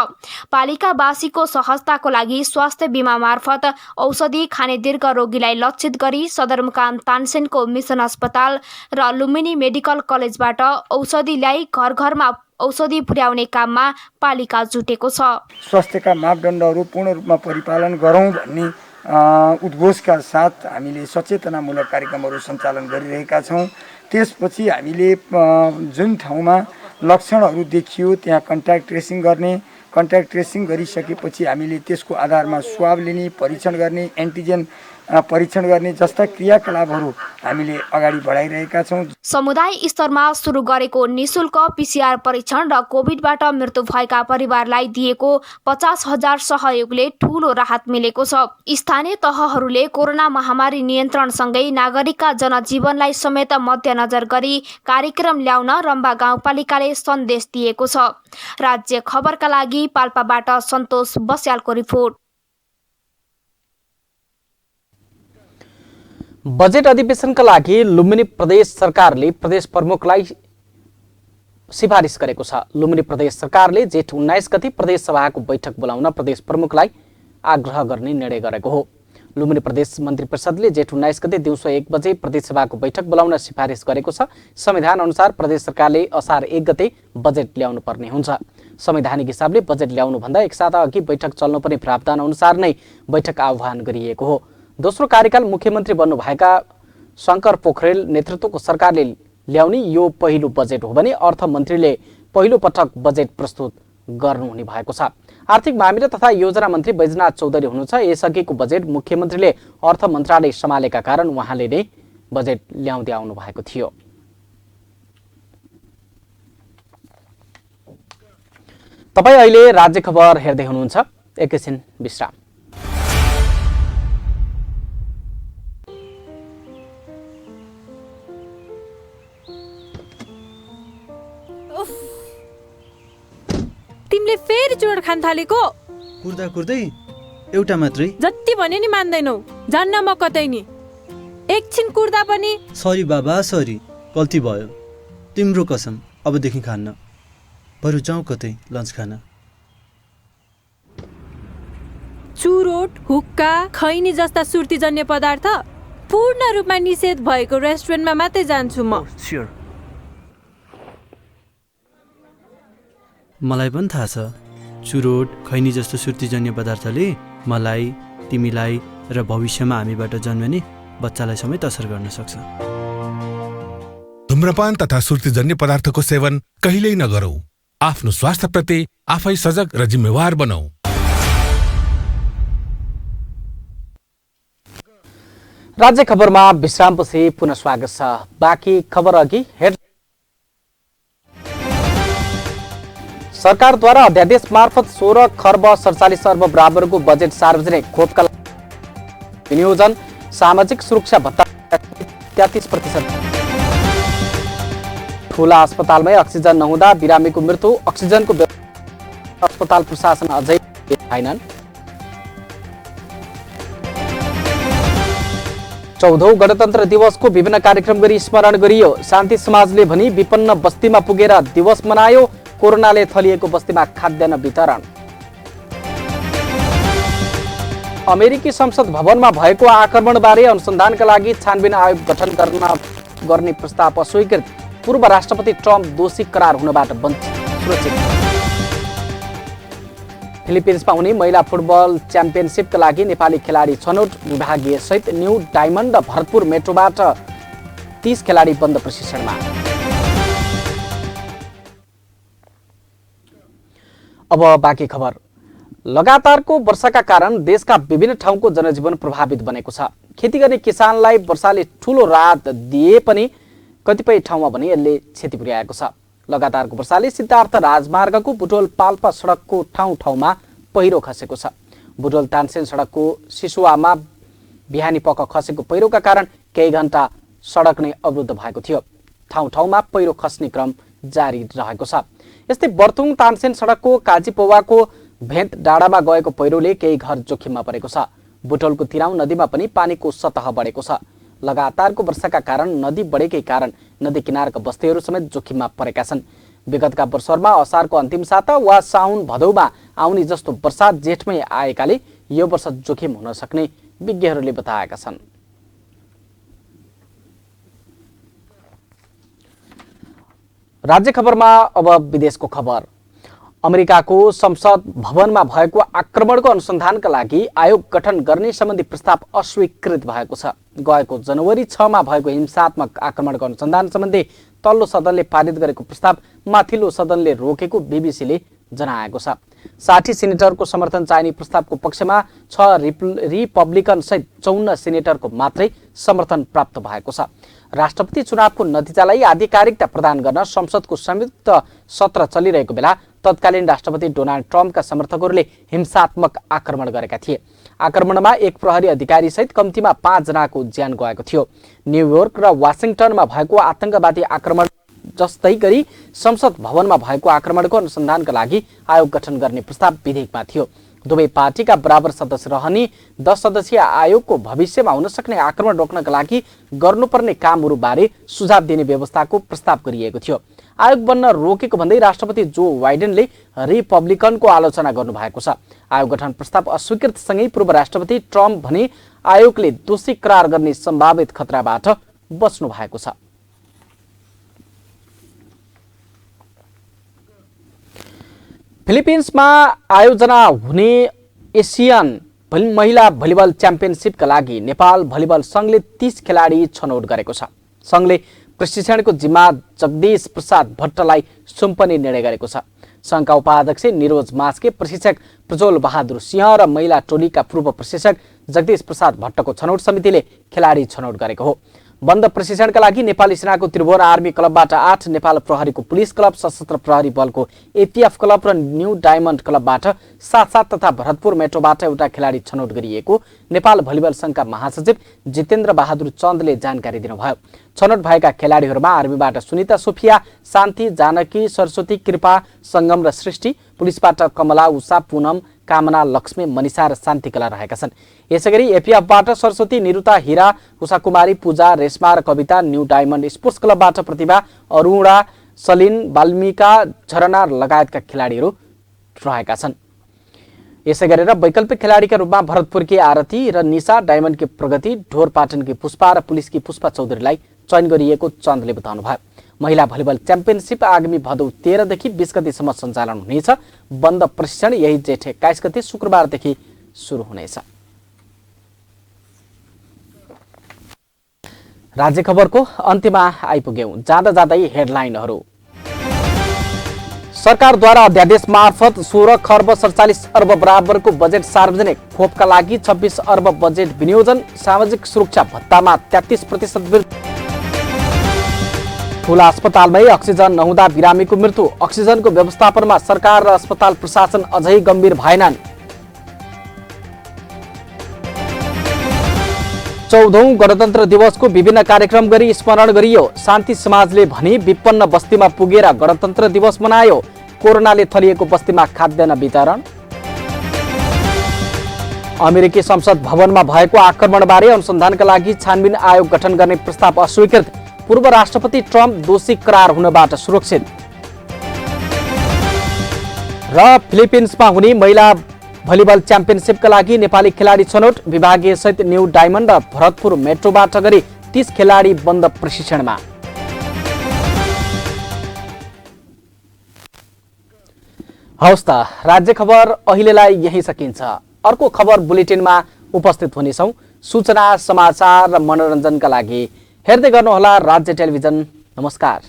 पालिकावासीको सहजताको लागि स्वास्थ्य बीमा मार्फत औषधि खाने दीर्घ रोगीलाई लक्षित गरी सदरमुकाम तानसेनको मिसन अस्पताल र लुम्बिनी मेडिकल कलेजबाट औषधि ल्याई घर घरमा औषधि पुर्याउने काममा पालिका जुटेको छ। स्वास्थ्यका मापदण्डहरू पूर्ण रूपमा परिपालन गरौँ भन्ने उद्घोषका साथ हामीले सचेतनामूलक कार्यक्रमहरू सञ्चालन गरिरहेका छौँ। त्यसपछि हामीले जुन ठाउँमा लक्षणहरू देखियो त्यहाँ कन्ट्याक्ट ट्रेसिङ गर्ने, कन्ट्याक्ट ट्रेसिङ गरिसकेपछि हामीले त्यसको आधारमा स्वाब लिने, परीक्षण गर्ने, एन्टिजेन परीक्षण गर्ने जस्ता क्रियाकलापहरू हामीले अगाडि बढाइरहेका छौँ। समुदाय स्तरमा सुरु गरेको निशुल्क पीसीआर परीक्षण र कोभिडबाट मृत्यु भएका परिवारलाई दिएको 50,000 सहयोगले ठूलो राहत मिलेको छ। स्थानीय तहहरूले कोरोना महामारी नियन्त्रणसँगै नागरिकका जनजीवनलाई समेत मध्यनजर गरी कार्यक्रम ल्याउन रम्बा गाउँपालिकाले सन्देश दिएको छ। राज्य खबरका लागि पाल्पाबाट सन्तोष बस्यालको रिपोर्ट। बजेट अधिवेशनका लागि लुम्बिनी प्रदेश सरकारले प्रदेश प्रमुखलाई सिफारिस गरेको छ। लुम्बिनी प्रदेश सरकारले जेठ 19 गते प्रदेश सभाको बैठक बोलाउन प्रदेश प्रमुखलाई आग्रह गर्ने निर्णय गरेको हो। लुम्बिनी प्रदेश मन्त्री परिषदले जेठ 19 गते दिउँसो 1 बजे प्रदेश सभाको बैठक बोलाउन सिफारिस गरेको छ। संविधान अनुसार प्रदेश सरकारले असार 1 गते बजेट ल्याउनु पर्ने हुन्छ। संवैधानिक हिसाबले बजेट ल्याउनुभन्दा एक साता अघि बैठक चल्नुपर्ने प्रावधान अनुसार नै बैठक आह्वान गरिएको हो। दोस्रो कार्यकाल मुख्यमन्त्री बन्नुभएका शङ्कर पोखरेल नेतृत्वको सरकारले ल्याउने यो पहिलो बजेट हो भने अर्थमन्त्रीले पहिलो पटक बजेट प्रस्तुत गर्नुहुने भएको छ। आर्थिक मामिला तथा योजना मन्त्री बैजनाथ चौधरी हुनुहुन्छ। यसअघिको बजेट मुख्यमन्त्रीले अर्थ मन्त्रालय सम्हालेका कारण उहाँले नै बजेट ल्याउँदै आउनु भएको थियो। तपाईँ अहिले राज्य खबर हेर्दै हुनुहुन्छ। एकैछिन विश्राम। तिमीले फेरि चुरोट खान थालेको? कुर्दा कुर्दै एउटा मात्रै? जति भन्यो नि मान्दैनौ। जान्न म कतै नि। एकछिन कुर्दा पनि। सरी बाबा, सरी, गल्ती भयो। तिम्रो कसम, अबदेखि खान्न। बरु जाउँ कतै लन्च खान। चुरोट हुक्का खैनी जस्ता सुर्तीजन्य पदार्थ पूर्ण रूपमा निषेध भएको रेस्टुरेन्टमा मात्रै जान्छु म। स्योर। मलाई पनि थाहा छ चुरोट खैनी जस्तो सुर्तीजन्य पदार्थले मलाई, तिमीलाई र भविष्यमा हामीबाट जन्मने बच्चालाई समेत असर गर्न सक्छ। धूम्रपान तथा सुर्तीजन्य पदार्थको सेवन कहिल्यै नगरौं। आफ्नो स्वास्थ्यप्रति आफै सजग र जिम्मेवार बनाऊ। राज्य खबरमा विश्रामपछि पुनः स्वागत छ। बाँकी खबर अघि हेड सरकारद्वारा अध्यादेश मार्फत 16 खर्ब 47 अर्ब बराबरको बजेट सार्वजनिक खोपका विनियोजन, सामाजिक सुरक्षा भत्ता 33%। ठूला अस्पतालमै अक्सिजन नहुँदा बिरामीको मृत्यु, अक्सिजनको अस्पताल प्रशासन अझै छैनन्। 14औं गणतन्त्र दिवसको विभिन्न कार्यक्रम गरी स्मरण गरियो। शान्ति समाजले भनी विपन्न बस्तीमा पुगेर दिवस मनायो। कोरोनाले थलिएको बस्तीमा खाद्यान्न वितरण। अमेरिकी संसद भवनमा भएको आक्रमणबारे अनुसन्धानका लागि छानबिन आयोग गठन गर्ने प्रस्ताव अस्वीकृत। पूर्व राष्ट्रपति ट्रम्प दोषी करार हुनबाट सुरक्षित। फिलिपिन्समा हुने महिला फुटबल च्याम्पियनसिपका लागि नेपाली खेलाडी छनौट विभागीय सहित न्यू डायमन्ड भरतपुर मेट्रोबाट 30 खेलाडी बन्द प्रशिक्षणमा। अब बाँकी खबर। लगातारको वर्षाका कारण देशका विभिन्न ठाउँको जनजीवन प्रभावित बनेको छ। खेती गर्ने किसानलाई वर्षाले ठूलो राहत दिए पनि कतिपय ठाउँमा भने यसले क्षति पुर्याएको छ। लगातारको वर्षाले सिद्धार्थ राजमार्गको बुटोल पाल्पा सडकको ठाउँमा पहिरो खसेको छ। बुटोल तानसेन सडकको सिसुवामा बिहानी पख खसेको पहिरोका कारण केही घण्टा सडक नै अवरुद्ध भएको थियो। ठाउँमा पहिरो खस्ने क्रम जारी रहेको छ। यस्तै बर्तुङ तानसेन सडकको काजीपौवाको भेट डाँडामा गएको पहिरोले केही घर जोखिममा परेको छ। बुटोलको तिराउ नदीमा पनि पानीको सतह बढेको छ। लगातारको वर्षाका कारण नदी बढेकै कारण नदी किनारका बस्तीहरू समेत जोखिममा परेका छन्। विगतका वर्षहरूमा असारको अन्तिम साता वा साउन भदौमा आउने जस्तो वर्षा जेठमै आएकाले यो वर्ष जोखिम हुन सक्ने विज्ञहरूले बताएका छन्। राज्य खबरमा अब विदेशको खबर। अमेरिकाको संसद भवनमा भएको आक्रमणको अनुसन्धानका लागि आयोग गठन गर्ने सम्बन्धी प्रस्ताव अस्वीकृत भएको छ। गएको जनवरी 6 मा भएको हिंसात्मक आक्रमणको अनुसन्धान सम्बन्धी तल्लो सदनले पारित गरेको प्रस्ताव माथिल्लो सदनले रोकेको बीबीसीले जनाएको छ। 60 सेनेटरको समर्थन चाहिने प्रस्तावको पक्षमा 6 रिपब्लिकन सहित 54 सेनेटरको मात्रै समर्थन प्राप्त भएको छ। राष्ट्रपति चुनावको नतिजालाई आधिकारिकता प्रदान गर्न संसदको संयुक्त सत्र चलिरहेको बेला तत्कालीन राष्ट्रपति डोनाल्ड ट्रम्पका समर्थकहरूले हिंसात्मक आक्रमण गरेका थिए। आक्रमणमा एक प्रहरी अधिकारी सहित कम्तीमा 5 जनाको ज्यान गएको थियो। न्युयोर्क र वाशिंगटनमा भएको आतंकवादी आक्रमण जस्तै गरी संसद भवनमा भएको आक्रमणको अनुसन्धानका लागि आयोग गठन गर्ने प्रस्ताव विधेयकमा थियो। दुवै पार्टीका बराबर सदस्य रहने 10 सदस्यीय आयोगको भविष्यमा हुन सक्ने आक्रमण रोक्नका लागि गर्नुपर्ने कामहरू बारे सुझाव दिने व्यवस्थाको प्रस्ताव गरिएको थियो। आयोग बन्न रोकेको भन्दै राष्ट्रपति जो बाइडेनले रिपब्लिकनको आलोचना गर्नुभएको छ। आयोग गठन प्रस्ताव अस्वीकृतसँगै पूर्व राष्ट्रपति ट्रम्प भने आयोगले दोषी करार गर्ने सम्भावित खतराबाट बच्नु भएको छ। फिलिपिन्समा आयोजना हुने एसियन महिला भलिबल च्याम्पियनसिपका लागि नेपाल भलिबल संघले 30 खेलाडी छनौट गरेको छ। संघले प्रशिक्षणको जिम्मा जगदीश प्रसाद भट्टलाई सुम्पने निर्णय गरेको छ। संघका उपाध्यक्ष निरोज मास्के, प्रशिक्षक प्रज्वल बहादुर सिंह र महिला टोलीका पूर्व प्रशिक्षक जगदीश प्रसाद भट्टको छनौट समितिले खेलाडी छनौट गरेको हो। बन्द प्रशिक्षणका लागि नेपाली सेनाको त्रिभुवन आर्मी क्लबबाट 8, नेपाल प्रहरीको पुलिस क्लब, सशस्त्र प्रहरी बलको एपीएफ क्लब र न्यू डायमन्ड क्लबबाट 7 तथा भरतपुर मेट्रोबाट एउटा खेलाडी छनौट गरिएको नेपाल भलिबल संघका महासचिव जितेन्द्र बहादुर चन्दले जानकारी दिनुभयो। छनौट भएका खेलाडीहरूमा आर्मीबाट सुनिता सोफिया, शान्ति, जानकी, सरस्वती, कृपा, संगम र सृष्टि, पुलिसबाट कमला, उषा, पूनम, कामना, लक्ष्मी, मनिषा र शान्तिकला रहेका छन्। यसैगरी एपीएफबाट सरस्वती, निरुता, हिरा, उषा कुमारी, पूजा, रेशमा र कविता, न्यू डायमन्ड स्पोर्ट्स क्लबबाट प्रतिभा, अरुणा, सलिन, बाल्मिका, झरना लगायतका खेलाडीहरू रहेका छन्। यसै गरेर वैकल्पिक खेलाडीका रूपमा भरतपुरकी आरती र निशा, डायमन्डकी प्रगति, ढोरपाटनकी पुष्पा र पुलिसकी पुष्पा चौधरीलाई चयन गरिएको चन्दले बताउनुभयो। महिला भलिबल च्याम्पियनसिप आगामी भदौ 13 देखि 20 गतिसम्म सञ्चालन हुनेछ। बन्द प्रशिक्षण यही जेठ 21 गते शुक्रबारदेखि सुरु हुनेछ। राज्य खबरको अन्त्यमा आइपुग्यौं। जाँदा जाँदै हेडलाइनहरू। सरकारद्वारा अध्यादेश मार्फत 16 खर्ब 47 अर्ब बराबरको बजेट सार्वजनिक। खोपका लागि 26 अर्ब बजेट विनियोजन। सामाजिक सुरक्षा भत्तामा 33% वृद्धि। ठूला अस्पतालमै अक्सिजन नहुँदा बिरामीको मृत्यु। अक्सिजनको व्यवस्थापनमा सरकार र अस्पताल प्रशासन अझै गम्भीर भएनन्। 14औं गणतन्त्र दिवसको विभिन्न कार्यक्रम गरी स्मरण गरियो। शान्ति समाजले भनी विपन्न बस्तीमा पुगेर गणतन्त्र दिवस मनायो। कोरोनाले थलिएको बस्तीमा खाद्यान्न वितरण। अमेरिकी संसद भवनमा भएको आक्रमणबारे अनुसन्धानका लागि छानबिन आयोग गठन गर्ने प्रस्ताव अस्वीकृत। पूर्व राष्ट्रपति ट्रम्प दोषी करार हुनबाट सुरक्षित। र फिलिपिन्समा हुने महिला भलिबल च्याम्पियनसिपका लागि नेपाली खेलाडी छनौट। विभागीय सहित न्यू डायमन्ड र भरतपुर मेट्रोबाट गरी 30 खेलाडी बन्द प्रशिक्षणमा। हवस् त, राज्य खबर अहिलेलाई यही सकिन्छ। अर्को खबर बुलेटिनमा उपस्थित हुनेछौँ। सूचना, समाचार र मनोरञ्जनका लागि हेर्दै गर्नुहोला राज्य टेलिभिजन। नमस्कार।